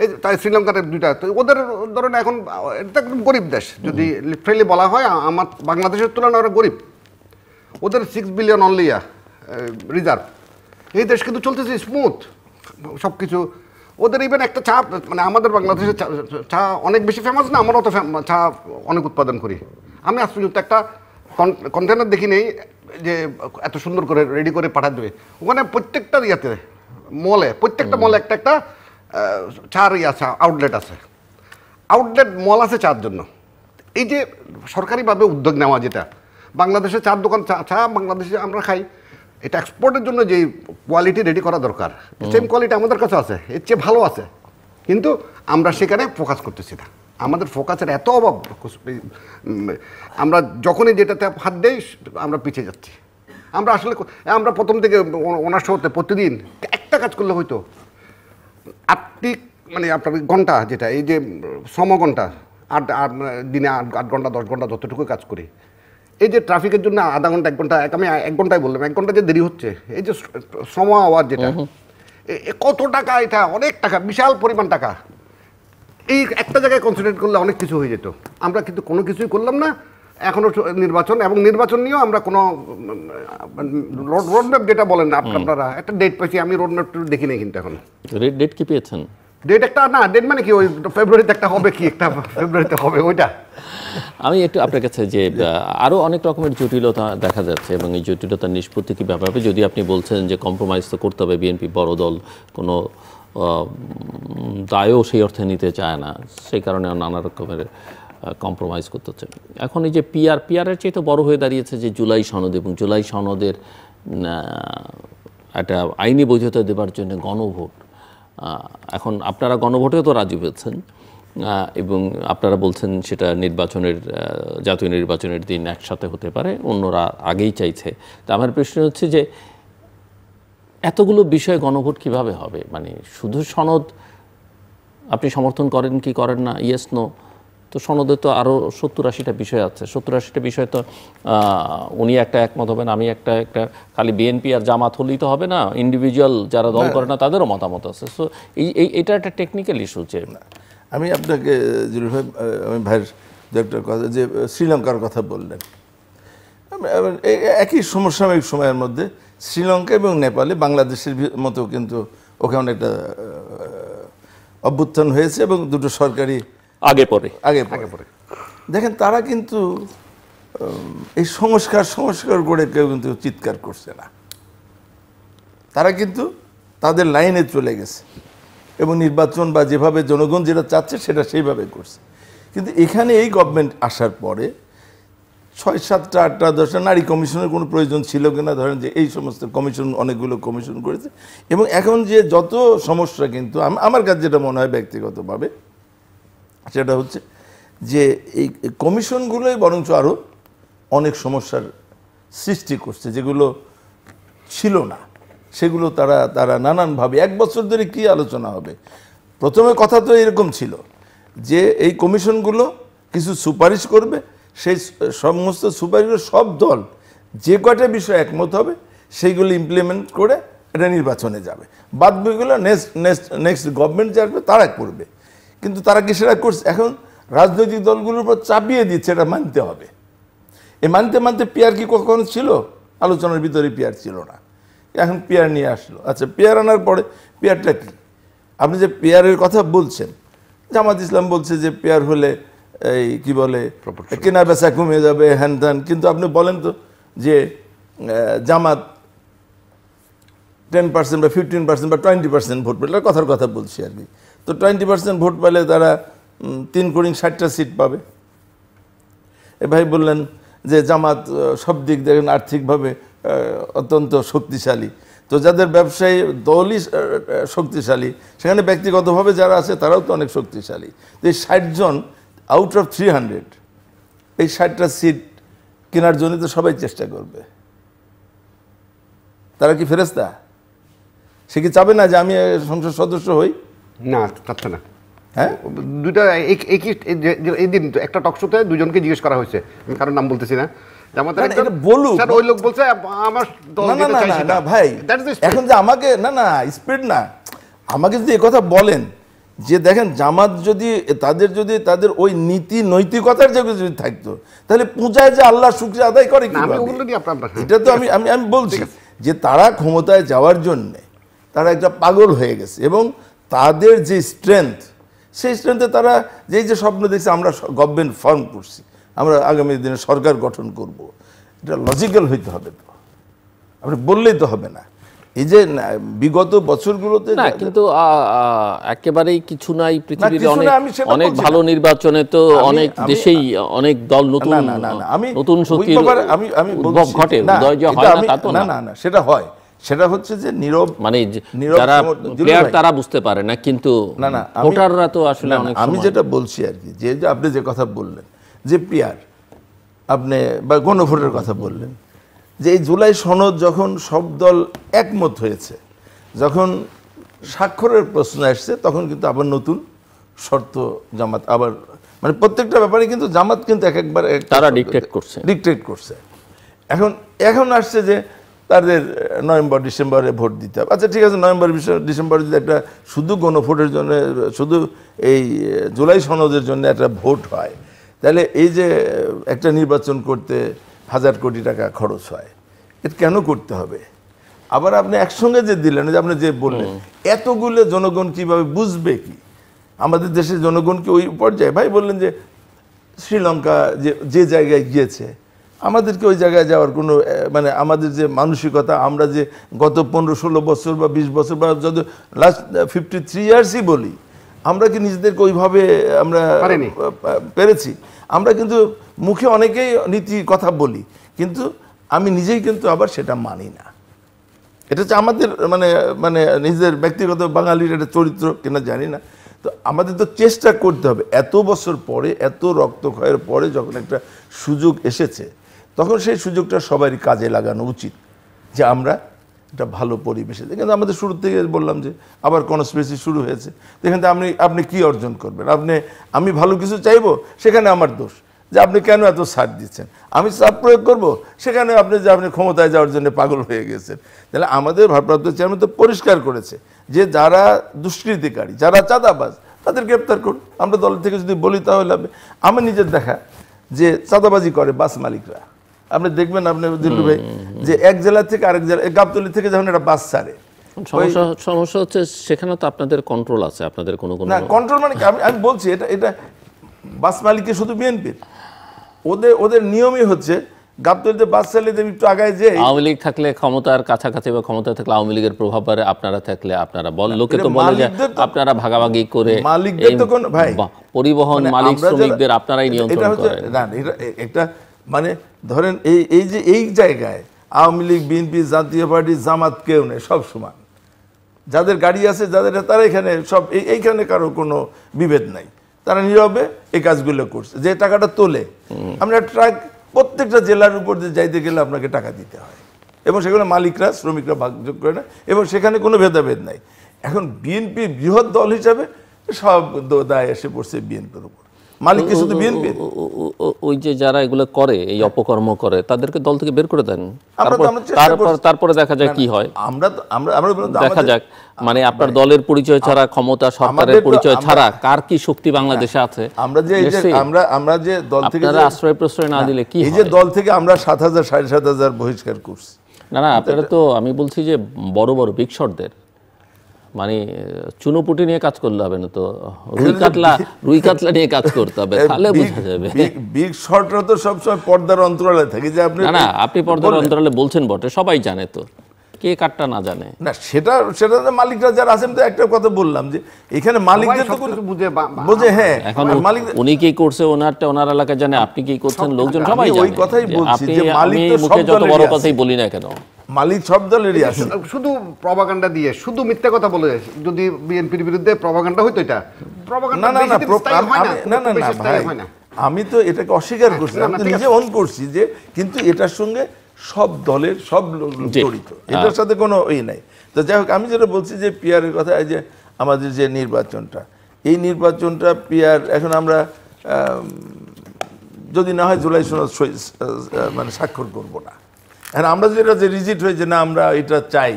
এই তাই শ্রীলঙ্কার 2টা, তো ওদের ধরেন এখন এটা একদম গরিব দেশ, যদি লিটারেলি বলা হয়, আমার বাংলাদেশের তুলনায় ওরা গরিব, ওদের 6 বিলিয়ন অনলি রিজার্ভ। এই দেশ কিন্তু চলতেছে স্মুথ সব কিছু। ওদের ইভেন একটা চা, মানে আমাদের বাংলাদেশের চা অনেক বেশি ফেমাস না, আমরা অত চা অনেক উৎপাদন করি। আমি আজ পর্যন্ত একটা কন্টেনার দেখি নেই যে এত সুন্দর করে রেডি করে পাঠা দেবে। ওখানে প্রত্যেকটা প্রত্যেকটা মলে একটা চার আছে, আউটলেট আছে, মল আছে চার জন্য। এই যে সরকারিভাবে উদ্যোগ নেওয়া, যেটা বাংলাদেশে চার দোকান, চা বাংলাদেশে আমরা খাই, এটা এক্সপোর্টের জন্য যে কোয়ালিটি রেডি করা দরকার, সেম কোয়ালিটি আমাদের কাছে আছে, এর চেয়ে ভালো আছে, কিন্তু আমরা সেখানে ফোকাস করতেছি না। আমাদের ফোকাসের এত অভাব, আমরা যখনই যেটাতে হাত দেই আমরা পিছিয়ে যাচ্ছি। আমরা প্রথম থেকে ওনার সাথে প্রতিদিন একটা কাজ করলে হয়তো 8টি, মানে আপনার ঘন্টা, যেটা এই যে শ্রম ঘন্টা, দিনে 8 ঘন্টা 10 ঘন্টা যতটুকু কাজ করি, এই যে ট্রাফিকের জন্য আধা ঘন্টা 1 ঘন্টা, আমি 1 ঘন্টায় বললাম, 1 ঘন্টা যে দেরি হচ্ছে, এই যে শ্রম আওয়ার যেটা, কত টাকা, এটা অনেক টাকা, বিশাল পরিমাণ টাকা। এই একটা জায়গায় কনসেন্ট্রেট করলে অনেক কিছু হয়ে যেত। আমরা কিন্তু কোনো কিছুই করলাম না। এখনও নির্বাচন, এবং নির্বাচন নিয়েও আমরা কোনো রোডম্যাপ যেটা বলেন আপনারা, একটা ডেট পাইছি, আমি রোডম্যাপ দেখি নাই কিন্তু এখন। ডেট কি পেয়েছেন? ডেট একটা না, ডেট মানে কি ওই ফেব্রুয়ারিতে একটা হবে, কি একটা ফেব্রুয়ারিতে হবে ওইটা। আমি একটু আপনার কাছে যে আরও অনেক রকমের জটিলতা দেখা যাচ্ছে, এবং এই জটিলতার নিষ্পত্তি কীভাবে হবে, যদি আপনি বলছেন যে কম্প্রোমাইজ তো করতে হবে, বিএনপি বড় দল, কোনো দায়ও সেই অর্থে নিতে চায় না, সেই কারণে নানা রকমের কম্প্রোমাইজ করতে হচ্ছে। এখন এই যে পিআরের চেয়ে তো বড় হয়ে দাঁড়িয়েছে যে জুলাই সনদ, এবং জুলাই সনদের একটা আইনি বৈধতা দেবার জন্য গণভোট। এখন আপনারা গণভোটেও তো রাজি হয়েছেন, এবং আপনারা বলছেন সেটা জাতীয় নির্বাচনের দিন একসাথে হতে পারে, অন্যরা আগেই চাইছে। তা আমার প্রশ্ন হচ্ছে যে এতগুলো বিষয়ে গণভোট কিভাবে হবে? মানে শুধু সনদ আপনি সমর্থন করেন কি করেন না, ইয়েস নো, তো সনদে তো আরও 70-80টা বিষয় আছে। 70-80টা বিষয় তো উনি একটা একমত হবেন, আমি একটা খালি বিএনপি আর জামাত হলেই তো হবে না, ইন্ডিভিজুয়াল যারা দল করে না তাদেরও মতামত আছে। সো এটা একটা টেকনিক্যাল ইস্যু। যে আমি আপনাকে জরুরি ভাই, আমি ভাইয়ের একটা কথা, যে শ্রীলঙ্কার কথা বললেন, একই সমসাময়িক সময়ের মধ্যে শ্রীলঙ্কা এবং নেপালে বাংলাদেশের মতো কিন্তু ওখানে একটা অভ্যুত্থান হয়েছে, এবং দুটো সরকারি আগে পরে আগে আগে পরে দেখেন তারা কিন্তু এই সংস্কার করে কেউ কিন্তু চিৎকার করছে না, তারা কিন্তু তাদের লাইনে চলে গেছে এবং নির্বাচন বা যেভাবে জনগণ যেটা চাচ্ছে সেটা সেইভাবে করছে। কিন্তু এখানে এই গভর্নমেন্ট আসার পরে 6, 7টা, 8টা, 10টা নারী কমিশনের কোনো প্রয়োজন ছিল কিনা, ধরেন যে এই সমস্ত কমিশন, অনেকগুলো কমিশন করেছে। এবং এখন যে যত সমস্যা, কিন্তু আমার কাছে যেটা মনে হয় ব্যক্তিগতভাবে, সেটা হচ্ছে যে এই কমিশনগুলোই বরঞ্চ আরও অনেক সমস্যার সৃষ্টি করছে, যেগুলো ছিল না সেগুলো তারা নানানভাবে 1 বছর ধরে কি আলোচনা হবে। প্রথমে কথা তো এরকম ছিল যে এই কমিশনগুলো কিছু সুপারিশ করবে, সেই সমস্ত সুপারিশ সব দল যে কয়টা বিষয় একমত হবে সেইগুলো ইমপ্লিমেন্ট করে এটা নির্বাচনে যাবে, বাদ বাকিগুলো নেক্সট গভর্নমেন্ট যে আসবে তারা করবে। কিন্তু তারা কি সেটা করছে? এখন রাজনৈতিক দলগুলোর উপর চাপিয়ে দিচ্ছে এটা মানতে হবে। এই মানতে পিয়ার কি কখনো ছিল? আলোচনার ভিতরে পিয়ার ছিল না, এখন পিয়ার নিয়ে আসলো। আচ্ছা, পিয়ার আনার পরে পিয়ারটা কি? আপনি যে পিয়ারের কথা বলছেন, জামাত ইসলাম বলছে যে পিয়ার হলে এই কি বলে কেনা বেচা কমে যাবে, হ্যান ত্যান। কিন্তু আপনি বলেন তো যে জামাত 10% বা 15% বা 20% ভোট পেলে, কথার কথা বলছি আর কি, তো 20% ভোট পেলে তারা 3 কোটি 60টা সিট পাবে। এ ভাই বললেন যে জামাত সব দিক দেখেন আর্থিকভাবে অত্যন্ত শক্তিশালী, তো যাদের ব্যবসায়ী দলই শক্তিশালী, সেখানে ব্যক্তিগতভাবে যারা আছে তারাও তো অনেক শক্তিশালী। তো এই 60 জন আউট অফ 300, এই 60টা সিট কেনার জন্য তো সবাই চেষ্টা করবে। তারা কি ফেরেশতা? সে কি চাবে না যে আমি সংসদ সদস্য হই? না, চাচ্ছে না। হ্যাঁ, দুইটা একই এই দিন একটা টক শোতে দুজনকে জিজ্ঞেস করা হয়েছে, আমি কারোর নাম বলতেছি না, বলুক। ওই লোক বলছে আমার না ভাই, এখন যে আমাকে না স্পিড না, আমাকে যদি এ কথা বলেন যে দেখেন জামাত যদি তাদের ওই নীতি নৈতিকতার জায়গায় যদি থাকতো, তাহলে পূজায় যে আল্লাহ শুকরিয়া আদায় করে কি? এটা তো আমি বলছি যে তারা ক্ষমতায় যাওয়ার জন্য তারা একটা পাগল হয়ে গেছে, এবং তাদের যে স্ট্রেংথ, সেই স্ট্রেংথে তারা যে স্বপ্ন দেখছে, আমরা গভর্নমেন্ট ফর্ম করছি, আমরা আগামী দিনে সরকার গঠন করব, এটা লজিক্যাল হইতে হবে। তো আপনি বললেই তো হবে না। এই যে বিগত বছরগুলোতে না, কিন্তু একেবারেই কিছু নাই পৃথিবীর অনেক ভালো নির্বাচনে তো অনেক দেশেই অনেক দল নতুন শক্তির উদ্ভব ঘটে, উদয় যে হয় না তা তো না। না, সেটা হয়, সেটা হচ্ছে যে নীরব, মানে যারা প্লেয়ার তারা বুঝতে পারে না, কিন্তু ভোটাররা তো আসলে অনেক। আমি যেটা বলছি আর কি, যে আপনি যে কথা বললেন যে পিয়ার, আপনি বা গণভোটের কথা বললেন, যে এই জুলাই সনদ যখন সব দল একমত হয়েছে, যখন স্বাক্ষরের প্রশ্ন আসছে, তখন কিন্তু আবার নতুন শর্ত জামাত আবার, মানে প্রত্যেকটা ব্যাপারে কিন্তু জামাত কিন্তু একবার তারা ডিক্টেট করছে। এখন আসছে যে তাদের নভেম্বর ডিসেম্বরে ভোট দিতে হবে। আচ্ছা ঠিক আছে, নভেম্বর ডিসেম্বরে যদি একটা শুধু গণভোটের জন্য, শুধু এই জুলাই সনদের জন্য একটা ভোট হয়, তাহলে এই যে একটা নির্বাচন করতে 1000 কোটি টাকা খরচ হয়, এটা কেন করতে হবে? আবার আপনি একসঙ্গে যে দিলেন, যে আপনি যে বললেন, এতগুলো জনগণ কিভাবে বুঝবে কি? আমাদের দেশের জনগণ কি ওই পর্যায়ে? ভাই বললেন যে শ্রীলঙ্কা যে জায়গায় গিয়েছে, আমাদেরকে ওই জায়গায় যাওয়ার কোনো, মানে আমাদের যে মানসিকতা, আমরা যে গত 15-16 বছর বা 20 বছর বা যত লাস্ট 53 ইয়ার্সই বলি, আমরা কি নিজেদেরকে ওইভাবে আমরা পেরেছি? আমরা কিন্তু মুখে অনেকেই নীতি কথা বলি, কিন্তু আমি নিজেই কিন্তু আবার সেটা মানি না। এটা হচ্ছে আমাদের মানে নিজের ব্যক্তিগত বাঙালির একটা চরিত্র কিনা জানি না। তো আমাদের তো চেষ্টা করতে হবে, এত বছর পরে, এত রক্তক্ষয়ের পরে যখন একটা সুযোগ এসেছে, তখন সেই সুযোগটা সবারই কাজে লাগানো উচিত, যে আমরা একটা ভালো পরিবেশে। কিন্তু আমাদের শুরু থেকে বললাম যে আবার কনস্পিরেসি শুরু হয়েছে। এখান থেকে আপনি কি অর্জন করবেন? আমি ভালো কিছু চাইবো, সেখানে আমার দোষ, যে আপনি কেন এত ছাড় দিচ্ছেন। আমি চাপ প্রয়োগ করবো, সেখানে আপনি ক্ষমতায় যাওয়ার জন্য পাগল হয়ে গেছেন। তাহলে আমাদের ভারপ্রাপ্ত চেয়ারম্যান তো পরিষ্কার করেছে যে যারা দুষ্কৃতিকারী, যারা চাঁদাবাজ, তাদের গ্রেপ্তার করুন। আমরা দল থেকে যদি বলি তাহলে হবে। আমি নিজের দেখা যে চাঁদাবাজি করে বাস মালিকরা, আপনি দেখবেন, আপনি দিল্লু ভাই, যে এক জেলা থেকে আরেক জেলা, গাবতলী থেকে যখন একটা বাস ছাড়ে, সমস্যা হচ্ছে সেখানে তো আপনাদের কন্ট্রোল আছে, আপনাদের কোনো না কন্ট্রোল, মানে আমি বলছি এটা বাস মালিককে শুধু বিএনপির, ওদের নিয়মই হচ্ছে গাবতলীতে বাস চালিয়ে একটু আগায় যে আওয়ামী লীগ থাকলে ক্ষমতার কাছাকাছি বা ক্ষমতা থাকলে আওয়ামী লীগের প্রভাব বাড়ে, আপনারা থাকলে আপনারা লোকে তো বলে যে আপনারা ভাগাভাগি করে মালিকদের তো কোন ভাই পরিবহন মালিক শ্রমিকদের আপনারাই নিয়ন্ত্রণ করেন। না এটা মানে ধরেন এই জায়গায় আওয়ামী লীগ, বিএনপি, জাতীয় পার্টি, জামাত কেউ নেই, সব সমান। যাদের গাড়ি আছে তারা এখানে সব এইখানে কারো কোনো বিভেদ নাই, তারা নীরবে এই কাজগুলো করছে। যে টাকাটা তোলে, আমরা ট্রাক প্রত্যেকটা জেলার উপর দিয়ে যাইতে গেলে আপনাকে টাকা দিতে হয়, এবং সেখানে মালিকরা শ্রমিকরা ভাগযোগ করে না, এবং সেখানে কোনো ভেদাভেদ নাই। এখন বিএনপি বৃহৎ দল হিসাবে সব দায় এসে পড়ছে বিএনপির উপর, মালিককে শুধু বিএনপি। ওই যে যারা এগুলো করে, এই অপকর্ম করে, তাদেরকে দল থেকে বের করে দেন, তারপরে দেখা যায় কি হয়। দেখা যাক, মানে আপনার দলের পরিচয় ছাড়া, ক্ষমতা সরকারের পরিচয় ছাড়া কার কি শক্তি বাংলাদেশে আছে, আমরা যে দল থেকে আশ্রয় প্রশ্রয় না দিলে কি, এই যে দল থেকে আমরা 7,000 7,500 বহিষ্কার করছি। না আপনারা তো, আমি বলছি যে বড় বড় বিগ শটদের, মানে চুনোপুটি নিয়ে কাজ করলে হবে না তো, রুই কাতলা নিয়ে কাজ করতে হবে, তাহলে বোঝা যাবে। বিগ শটরা তো সবসময় পর্দার অন্তরালে থাকে, যে আপনি পর্দার অন্তরালে বলছেন বটে, সবাই জানে তো, কে কাটটা না জানে না, সেটা মালিকরা যারা আছেন, তো একটা কথা বললাম যে এখানে মালিকদের তো বুঝে। হ্যাঁ, এখন উনি কি করছে, ওনার এলাকায় জানে, আপনি কি করছেন, লোকজন সবাই জানে। ওই কথাই বলছি যে মালিক তো মুখে যত বড় কথাই বলি না কেন, মালিক সব দলেরই আছে। শুধু প্রপাগান্ডা দিয়ে, শুধু মিথ্যা কথা বলে যদি বিএনপির বিরুদ্ধে প্রপাগান্ডা হইতো, এটা প্রপাগান্ডা না, আমি তো এটাকে অস্বীকার করছি, আমি তো নিজে অন করছি যে, কিন্তু এটার সঙ্গে সব দলের সব জড়িত, এটার সাথে কোনো নাই। তো যাই হোক, আমি যেটা বলছি যে পিয়ারের কথা, এই যে আমাদের যে নির্বাচনটা, এই নির্বাচনটা পিয়ার, এখন আমরা যদি না হয় জুলাই সনদ মানে স্বাক্ষর করব না। এখন আমরা যেটা যে রিজিট হয়েছে না, আমরা এটা চাই,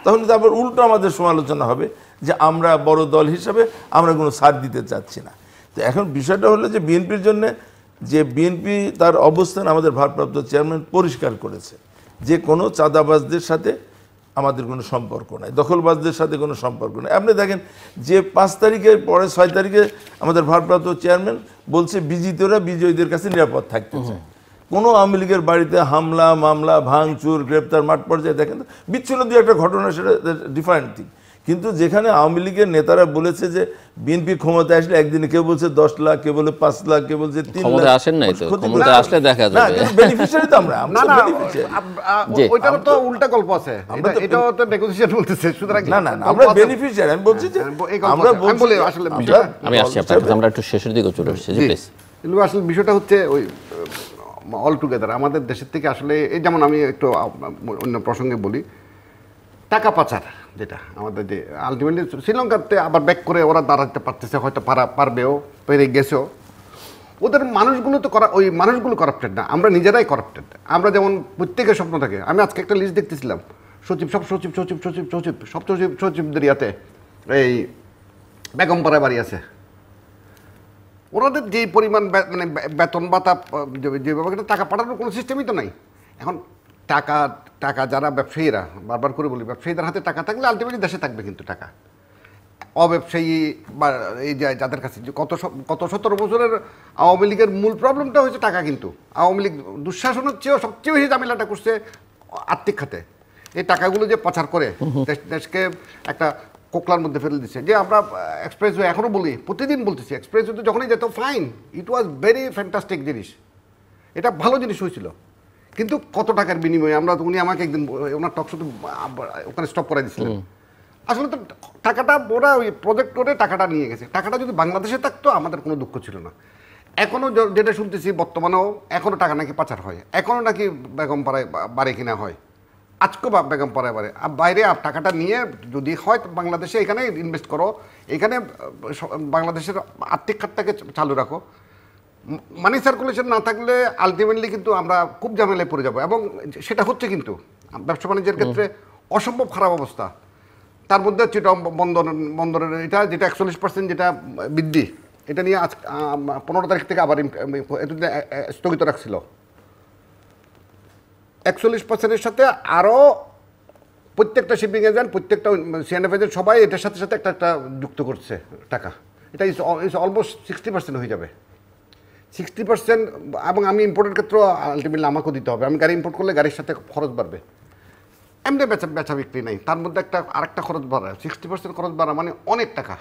তখন তারপর উল্টো আমাদের সমালোচনা হবে যে আমরা বড় দল হিসাবে আমরা কোনো ছাড় দিতে চাচ্ছি না। তো এখন বিষয়টা হলো যে বিএনপির জন্য, যে বিএনপি তার অবস্থান আমাদের ভারপ্রাপ্ত চেয়ারম্যান পরিষ্কার করেছে যে কোনো চাঁদাবাজদের সাথে আমাদের কোনো সম্পর্ক নাই, দখলবাজদের সাথে কোনো সম্পর্ক নেই। আপনি দেখেন যে 5 তারিখের পরে 6 তারিখে আমাদের ভারপ্রাপ্ত চেয়ারম্যান বলছে বিজিতরা বিজয়ীদের কাছে নিরাপদ থাকতে চায়। কোনো আওয়ামী লীগের বাড়িতে হামলা, মামলা, ভাঙচুর, গ্রেপ্তার, মাঠ পর্যায়ে দেখেন বিচ্ছিন্ন দিয়ে একটা ঘটনা, সেটা ডিফারেন্ট থিং। কিন্তু যেখানে আওয়ামী লীগের নেতারা বলেছে যে বিএনপি ক্ষমতা আসলে একদিনে কেউ বলছে 10 লাখ, কেউ বলে 5 লাখ, কেউ বলছে 3 লাখ, ক্ষমতা আসেন নাই তো, ক্ষমতা আসলে দেখা যাবে। না, বেনিফিশিয়ারি তো আমরা ওইটার তো উল্টা গল্প আছে, এটাও তো নেগোসিয়েশন বলতেছে। সুতরাং না, আমরা বেনিফিশিয়ারি, আমি বলছি যে আমরা বলি আসলে আমি আসছি আপনার কাছে, আমরা একটু শেষের দিকে চলে আসছি। জি প্লিজ। কিন্তু আসলে বিষয়টা হচ্ছে ওই অল টুগেদার আমাদের দেশের থেকে আসলে, এই যেমন আমি একটু অন্য প্রসঙ্গে বলি, টাকা পাচার যেটা আমাদের, যে আলটিমেটলি শ্রীলঙ্কাতে আবার ব্যাক করে ওরা দাঁড়াতে পারতেছে, হয়তো পারবেও, পেরে গেছেও। ওদের মানুষগুলো তো ওই মানুষগুলো করাপ্টেড না, আমরা নিজেরাই করাপ্টেড। আমরা যেমন প্রত্যেকের স্বপ্ন থাকে, আমি আজকে একটা লিস্ট দেখতেছিলাম, সচিবদের ইয়াতে এই বেগমপাড়ায় বাড়ি আছে, ওনাদের যে পরিমাণ মানে বেতন ভাতা, যেভাবে টাকা পাঠানোর কোনো সিস্টেমই তো নাই। এখন টাকা যারা ব্যবসায়ীরা, বারবার করে বলি, ব্যবসায়ীদের হাতে টাকা থাকলে আলটিমেটলি দেশে থাকবে, কিন্তু টাকা অব্যবসায়ী বা এই যে যাদের কাছে যে কত 17 বছরের আওয়ামী লীগের মূল প্রবলেমটা হয়েছে টাকা। কিন্তু আওয়ামী লীগ দুঃশাসনের চেয়েও সবচেয়ে বেশি ঝামেলাটা করছে আর্থিক খাতে। এই টাকাগুলো যে পাচার করে দেশকে একটা কোকলার মধ্যে ফেলে দিচ্ছে। যে আমরা এক্সপ্রেসওয়ে এখনও বলি, প্রতিদিন বলতেছি, এক্সপ্রেসওয়েতে যখনই যেত fine, it was very fantastic জিনিস, এটা ভালো জিনিস হয়েছিল। কিন্তু কত টাকার বিনিময়ে উনি আমাকে একদিন ওনার টক শোতে ওখানে স্টপ করে দিয়েছিলেন। আসলে তো টাকাটা ওরা ওই প্রজেক্ট করে টাকাটা নিয়ে গেছে। টাকাটা যদি বাংলাদেশে থাকতো আমাদের কোনো দুঃখ ছিল না। এখনও যেটা শুনতেছি, বর্তমানেও এখনও টাকা নাকি পাচার হয়, এখনও নাকি বেগমপাড়ায় বাড়ি কিনা হয়, আজকেও বেগমপাড়ায় বাড়ি। আর বাইরে টাকাটা নিয়ে যদি হয় বাংলাদেশে, এখানে ইনভেস্ট করো, এখানে বাংলাদেশের আর্থিক খাতটাকে চালু রাখো। মানি সার্কুলেশন না থাকলে আলটিমেটলি কিন্তু আমরা খুব ঝামেলায় পড়ে যাবো, এবং সেটা হচ্ছে। কিন্তু ব্যবসা বাণিজ্যের ক্ষেত্রে অসম্ভব খারাপ অবস্থা। তার মধ্যে চিটং বন্দরের যেটা 41% যেটা বৃদ্ধি, এটা নিয়ে আজ 15 তারিখ থেকে আবার স্থগিত রাখছিল। 41%-এর সাথে আরও প্রত্যেকটা শিপিং এজেন্ট, প্রত্যেকটা সিএনএফ এজেন্ট সবাই এটার সাথে সাথে একটা যুক্ত করছে টাকা। এটা অলমোস্ট 60% হয়ে যাবে 60%, এবং আমি ইম্পোর্টের ক্ষেত্রেও আলটিমেটলি আমাকেও দিতে হবে। আমি গাড়ি ইম্পোর্ট করলে গাড়ির সাথে খরচ বাড়বে, এমনি বেচা বিক্রি নেই, তার মধ্যে আরেকটা খরচ বাড়া, 60% খরচ বাড়া মানে অনেক টাকা।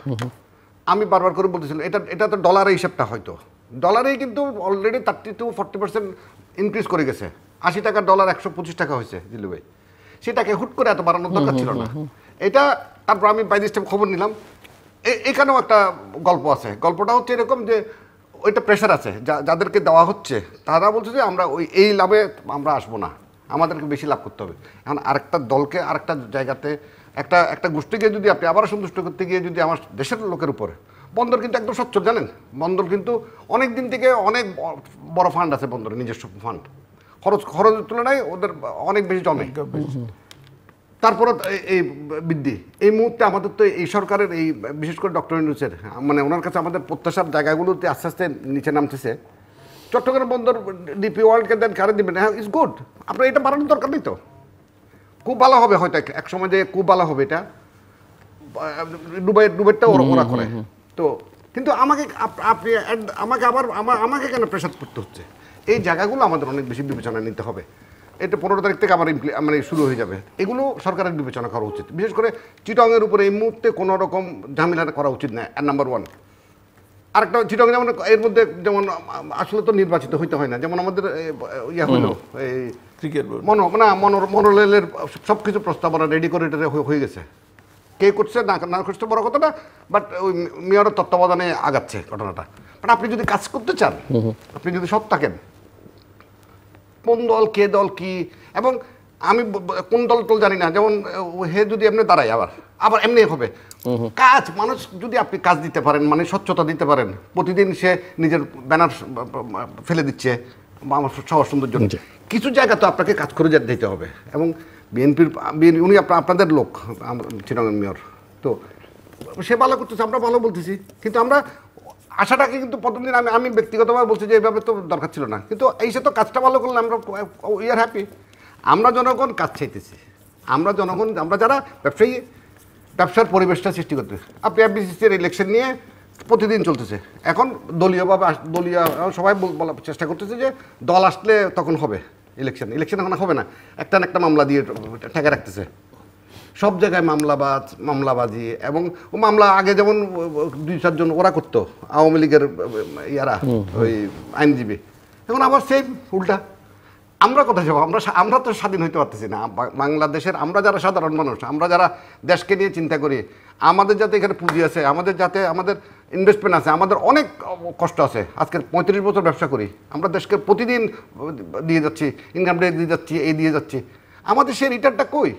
আমি বারবার করে বলতেছিলাম এটা তো ডলারের হিসাবটা, হয়তো ডলারেই কিন্তু অলরেডি 30-40% ইনক্রিজ করে গেছে। 80 টাকার ডলার 125 টাকা হয়েছে জিল্লু ভাই, সেটাকে হুট করে এত বাড়ানোর দরকার ছিল না। এটা তারপর আমি বাই দিস খবর নিলাম, এখানেও একটা গল্প আছে। গল্পটা হচ্ছে এরকম যে ওইটা প্রেশার আছে, যাদেরকে দেওয়া হচ্ছে তারা বলছে যে আমরা এই লাভে আমরা আসবো না, আমাদেরকে বেশি লাভ করতে হবে। এখন আরেকটা দলকে আরেকটা জায়গাতে একটা গোষ্ঠীকে যদি আপনি আবার সন্তুষ্ট করতে গিয়ে যদি আমার দেশের লোকের উপরে, বন্দর কিন্তু একদম স্বচ্ছ জানেন, বন্দর কিন্তু অনেক দিন থেকে অনেক বড় ফান্ড আছে বন্দরের, নিজস্ব ফান্ড, খরচের তুলনায় ওদের অনেক বেশি জমে। তারপরে এই বৃদ্ধি, এই মুহূর্তে আমাদের তো এই সরকারের এই বিশেষ করে ডক্টর ইউনূসের মানে ওনার কাছে আমাদের প্রত্যাশার জায়গাগুলোতে আস্তে আস্তে নিচে নামতেছে। চট্টগ্রাম বন্দর ডিপি ওয়ার্ল্ডকে দেন, কারে দিবেন, হ্যাঁ ইটস গুড, আপনার এটা বাড়ানোর দরকার নেই তো, খুব ভালো হবে হয়তো এক সময় যে খুব ভালো হবে এটা, ডুবাইটা ওরা করে তো। কিন্তু আপনি আমাকে কেন প্রেশার করতে হচ্ছে? এই জায়গাগুলো আমাদের অনেক বেশি বিবেচনা নিতে হবে। এটা 15 তারিখ থেকে আমার মানে শুরু হয়ে যাবে, এগুলো সরকারের বিবেচনা করা উচিত। বিশেষ করে চিটংয়ের উপরে এই মুহূর্তে কোনো রকম ঝামেলা করা উচিত না, নাম্বার 1। আরেকটা চিটং যেমন এর মধ্যে যেমন আসলে তো নির্বাচিত হইতে হয় না, যেমন আমাদের ইয়া হইলো এই ক্রিকেট মনোরেলের সব কিছু প্রস্তাবনা রেডি করে হয়ে গেছে, কে করছে না করছে বড় কথা না, বাট ওই মেয়রের তত্ত্বাবধানে আগাচ্ছে ঘটনাটা। বাট আপনি যদি কাজ করতে চান, আপনি যদি সৎ থাকেন, কোন দল কে দল কি, এবং আমি কোন দল টল জানি না, যেমন হে যদি এমনি দাঁড়ায় আবার এমনি হবে কাজ। মানুষ যদি আপনি কাজ দিতে পারেন, মানে স্বচ্ছতা দিতে পারেন, প্রতিদিন সে নিজের ব্যানার ফেলে দিচ্ছে আমার শহর সৌন্দর্য, কিছু জায়গা তো আপনাকে কাজ করে দিতে হবে। এবং বিএনপির উনি আপনাদের লোক, চিটাগং মেয়র, তো সে ভালো করতেছে, আমরা ভালো বলতেছি, কিন্তু আমরা আশাটাকে কিন্তু প্রথম দিন আমি ব্যক্তিগতভাবে বলছি যে এইভাবে তো দরকার ছিল না, কিন্তু এই সে তো কাজটা ভালো করলে আমরা উই আর হ্যাপি। আমরা জনগণ কাজ চাইতেছি, আমরা জনগণ, আমরা যারা ব্যবসায়ী, ব্যবসার পরিবেশটা সৃষ্টি করতে। আপনি এফবিসিসির ইলেকশন নিয়ে প্রতিদিন চলতেছে, এখন দলীয়ভাবে সবাই বলার চেষ্টা করতেছে যে দল আসলে তখন হবে ইলেকশন এখন হবে না, একটা মামলা দিয়ে ঠেকে রাখতেছে, সব জায়গায় মামলাবাজি। এবং ও মামলা আগে যেমন 2-4 জন ওরা করতো, আওয়ামী লীগের ইয়ারা ওই আইনজীবী, এখন আবার সেম উল্টা। আমরা কোথায় যাবো? আমরা তো স্বাধীন হইতে পারতেছি না। বাংলাদেশের আমরা যারা সাধারণ মানুষ, আমরা যারা দেশকে নিয়ে চিন্তা করি, আমাদের যাতে এখানে পুঁজি আছে, আমাদের ইনভেস্টমেন্ট আছে, আমাদের অনেক কষ্ট আছে। আজকের 35 বছর ব্যবসা করি, আমরা দেশকে প্রতিদিন দিয়ে যাচ্ছি, ইনকাম ট্যাক্স দিয়ে যাচ্ছি, দিয়ে যাচ্ছি, আমাদের সেই রিটার্নটা কই?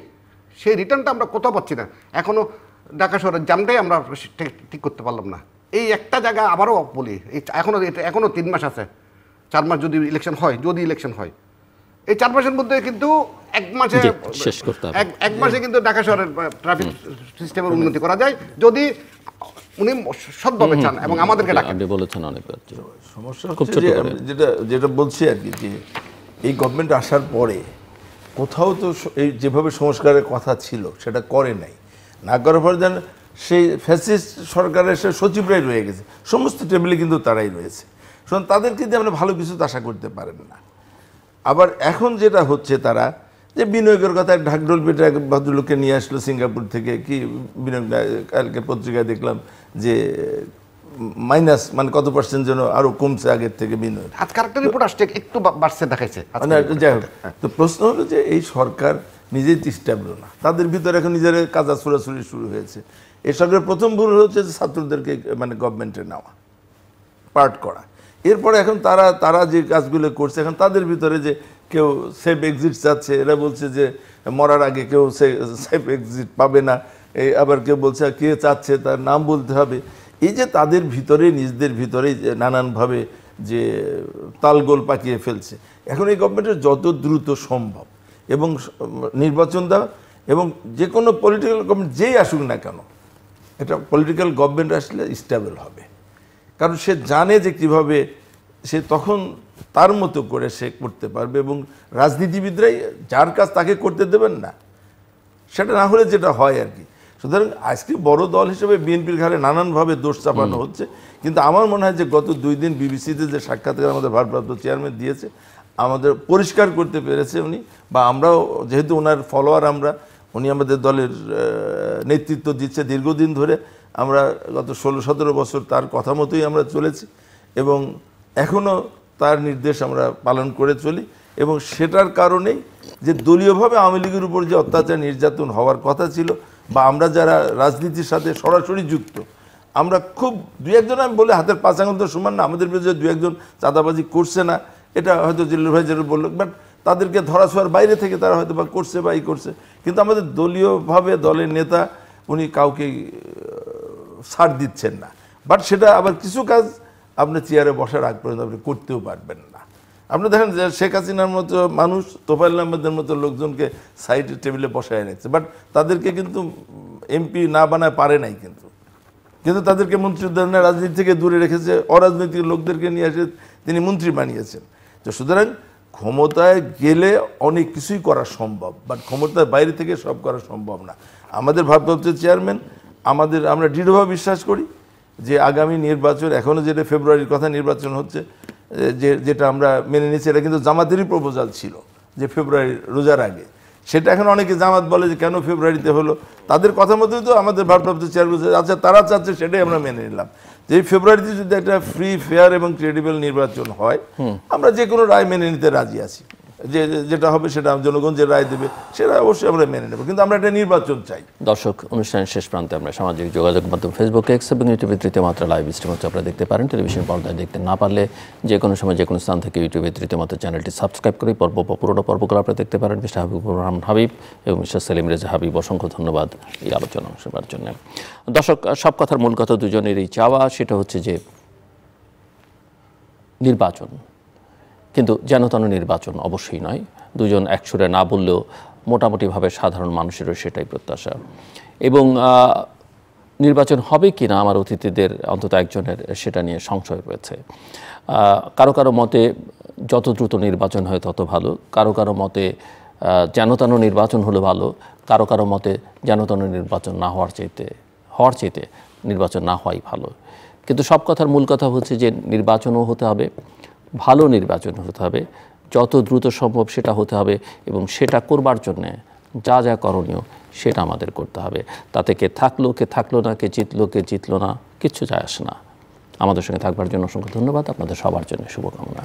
সেই রিটার্নটা আমরা কোথাও পাচ্ছি না। এখনও ঢাকা শহরের জামটাই আমরা ঠিক করতে পারলাম না। এই একটা জায়গা আবারও বলি, এখনও 3 মাস আছে, 4 মাস যদি ইলেকশন হয়, এই 4 মাসের মধ্যে কিন্তু 1 মাসে শেষ করতে হবে, 1 মাসে কিন্তু ঢাকা শহরের ট্রাফিক সিস্টেমের উন্নতি করা যায়, যদি উনি সৎভাবে চান এবং আমাদেরকে ডাকেন। আপনি বলেছেন অনেকবার। সমস্যা হচ্ছে যেটা বলছি আর কি, যে এই গভর্নমেন্ট আসার পরে কোথাও তো এই যেভাবে সংস্কারের কথা ছিল সেটা করে নাই, না করার পর যেন সেই ফ্যাসিস্ট সরকারের সে সচিবরাই রয়ে গেছে, সমস্ত টেবিলে কিন্তু তারাই রয়েছে। সুতরাং তাদেরকে দিয়ে আপনি ভালো কিছু তো আশা করতে পারেন না। আবার এখন যেটা হচ্ছে, তারা যে বিনিয়োগের কথা ঢাকঢোল পেটে এক ভদ্রলোককে নিয়ে আসলো সিঙ্গাপুর থেকে, কি বিনিয়োগ, কালকে পত্রিকায় দেখলাম যে মাইনাস মানে কত % যেন আরো কমছে আগের থেকে বিনিয়োগ। আজকাল একটা রিপোর্ট আসছে একটু বাড়ছে দেখাইছে। যাই হোক, তো প্রশ্ন হলো যে এই সরকার নিজেই স্টেবল না, তাদের ভিতরে এখন নিজের কাজা ছোড়াছুড়ি শুরু হয়েছে। এই সরকারের প্রথম ভুল হচ্ছে যে ছাত্রদেরকে মানে গভর্নমেন্টে নেওয়া, পার্ট করা। এরপরে এখন তারা যে কাজগুলো করছে, এখন তাদের ভিতরে যে কেউ সেফ এক্সিট চাচ্ছে, এরা বলছে যে মরার আগে কেউ সেফ এক্সিট পাবে না, আবার কেউ বলছে কে চাচ্ছে তার নাম বলতে হবে। এই যে তাদের ভিতরে নিজেদের ভিতরে নানানভাবে যে তালগোল পাকিয়ে ফেলছে, এখন এই গভর্নমেন্টের যত দ্রুত সম্ভব এবং নির্বাচন দেওয়া, এবং যে কোনো পলিটিক্যাল গভর্নমেন্ট যেই আসুক না কেন, এটা পলিটিক্যাল গভর্নমেন্ট আসলে স্টেবল হবে। কারণ সে জানে যে কীভাবে সে তখন তার মতো করে সে করতে পারবে, এবং রাজনীতিবিদরাই যার কাজ তাকে করতে দেবেন না, সেটা না হলে যেটা হয় আর কি, সুতরাং আজকে বড় দল হিসেবে বিএনপির ঘাড়ে নানানভাবে দোষ চাপানো হচ্ছে, কিন্তু আমার মনে হয় যে গত 2 দিন বিবিসিতে যে সাক্ষাৎকার আমাদের ভারপ্রাপ্ত চেয়ারম্যান দিয়েছে, আমাদের পরিষ্কার করতে পেরেছে উনি, বা আমরাও যেহেতু ওনার ফলোয়ার, উনি আমাদের দলের নেতৃত্ব দিচ্ছে দীর্ঘদিন ধরে, আমরা গত 16-17 বছর তার কথা মতোই আমরা চলেছি এবং এখনও তার নির্দেশ আমরা পালন করে চলি। এবং সেটার কারণেই যে দলীয়ভাবে আওয়ামী লীগের উপর যে অত্যাচার নির্যাতন হওয়ার কথা ছিল, বা আমরা যারা রাজনীতির সাথে সরাসরি যুক্ত, আমরা খুব 2-1জন, আমি বলে হাতের 5 আঙুল তো সমান না, আমাদের বিরুদ্ধে 2-1জন চাঁদাবাজি করছে না, এটা হয়তো জিল্লুর ভাই যেটা বললো, বাট তাদেরকে ধরাছোঁয়ার বাইরে থেকে তারা হয়তো বা করছে বা করছে, কিন্তু আমাদের দলীয়ভাবে দলের নেতা উনি কাউকে ছাড় দিচ্ছেন না। বাট সেটা আবার কিছু কাজ আপনি চেয়ারে বসার আগ পর্যন্ত আপনি করতেও পারবেন না। আপনি দেখেন যে শেখ হাসিনার মতো মানুষ, তোফায়েল আহমেদের মতো লোকজনকে সাইডের টেবিলে বসায় রেখেছে, বাট তাদেরকে কিন্তু এমপি না বানায় পারে নাই, কিন্তু তাদেরকে মন্ত্রী ধরনের রাজনীতি থেকে দূরে রেখেছে, অরাজনৈতিক লোকদেরকে নিয়ে এসে তিনি মন্ত্রী বানিয়েছেন। তো সুতরাং ক্ষমতায় গেলে অনেক কিছুই করা সম্ভব, বাট ক্ষমতার বাইরে থেকে সব করা সম্ভব না। আমাদের ভারপ্রাপ্ত চেয়ারম্যান, আমরা দৃঢ়ভাবে বিশ্বাস করি যে আগামী নির্বাচন, এখনও যেটা ফেব্রুয়ারির কথা নির্বাচন হচ্ছে, যেটা আমরা মেনে নিচ্ছি, এটা কিন্তু জামাতেরই প্রপোজাল ছিল যে ফেব্রুয়ারি রোজার আগে, সেটা এখন অনেকে জামাত বলে যে কেন ফেব্রুয়ারিতে হলো, তাদের কথা মতোই তো আমাদের ভারপ্রাপ্ত চেয়ারম্যান, আচ্ছা তারা চাচ্ছে সেটাই আমরা মেনে নিলাম যে এই ফেব্রুয়ারিতে যদি একটা ফ্রি, ফেয়ার এবং ক্রেডিবল নির্বাচন হয়, আমরা যে কোনো রায় মেনে নিতে রাজি আছি, যেটা হবে সেটা জনগণ যে রায় দেবে সেটা অবশ্যই আমরা মেনে নেব, কিন্তু আমরা একটা নির্বাচন চাই। দর্শক, অনুষ্ঠানের শেষ প্রান্তে আমরা সামাজিক যোগাযোগ মাধ্যম ফেসবুক, এক্স এবং ইউটিউবে তৃতীয় মাত্রা লাইভ স্ট্রিম হচ্ছে আপনারা দেখতে পারেন। টেলিভিশন পর্দায় দেখতে না পারলে যে কোনো সময় যে কোনো স্থান থেকে ইউটিউবে তৃতীয় মাত্রা চ্যানেলটি সাবস্ক্রাইব করে পুরোটা পর্বগুলো আপনারা দেখতে পারেন। মিস্টার হাবিবুর রহমান হাবিব এবং মিস্টার সেলিম রেজা হাবিব, অসংখ্য ধন্যবাদ এই আলোচনা অংশ নেওয়ার জন্য। দর্শক, সব কথার মূল কথা দুজনেরই চাওয়া, সেটা হচ্ছে যে নির্বাচন, কিন্তু যেন তেন নির্বাচন অবশ্যই নয়। দুজন একসুরে না বললেও মোটামুটিভাবে সাধারণ মানুষেরও সেটাই প্রত্যাশা। এবং নির্বাচন হবে কি না আমার অতিথিদের অন্তত একজনের সেটা নিয়ে সংশয় রয়েছে। কারো কারো মতে যত দ্রুত নির্বাচন হয় তত ভালো, কারো কারো মতে যেন তেন নির্বাচন হলে ভালো, কারো কারো মতে যেন তেন নির্বাচন না হওয়ার চাইতে নির্বাচন না হওয়াই ভালো। কিন্তু সব কথার মূল কথা হচ্ছে যে নির্বাচনও হতে হবে, ভালো নির্বাচন হতে হবে, যত দ্রুত সম্ভব সেটা হতে হবে, এবং সেটা করবার জন্যে যা যা করণীয় সেটা আমাদের করতে হবে। তাতে কে থাকলো না, কে জিতলো না, কিচ্ছু যায় আসে না। আমাদের সঙ্গে থাকবার জন্য অসংখ্য ধন্যবাদ। আপনাদের সবার জন্য শুভকামনা।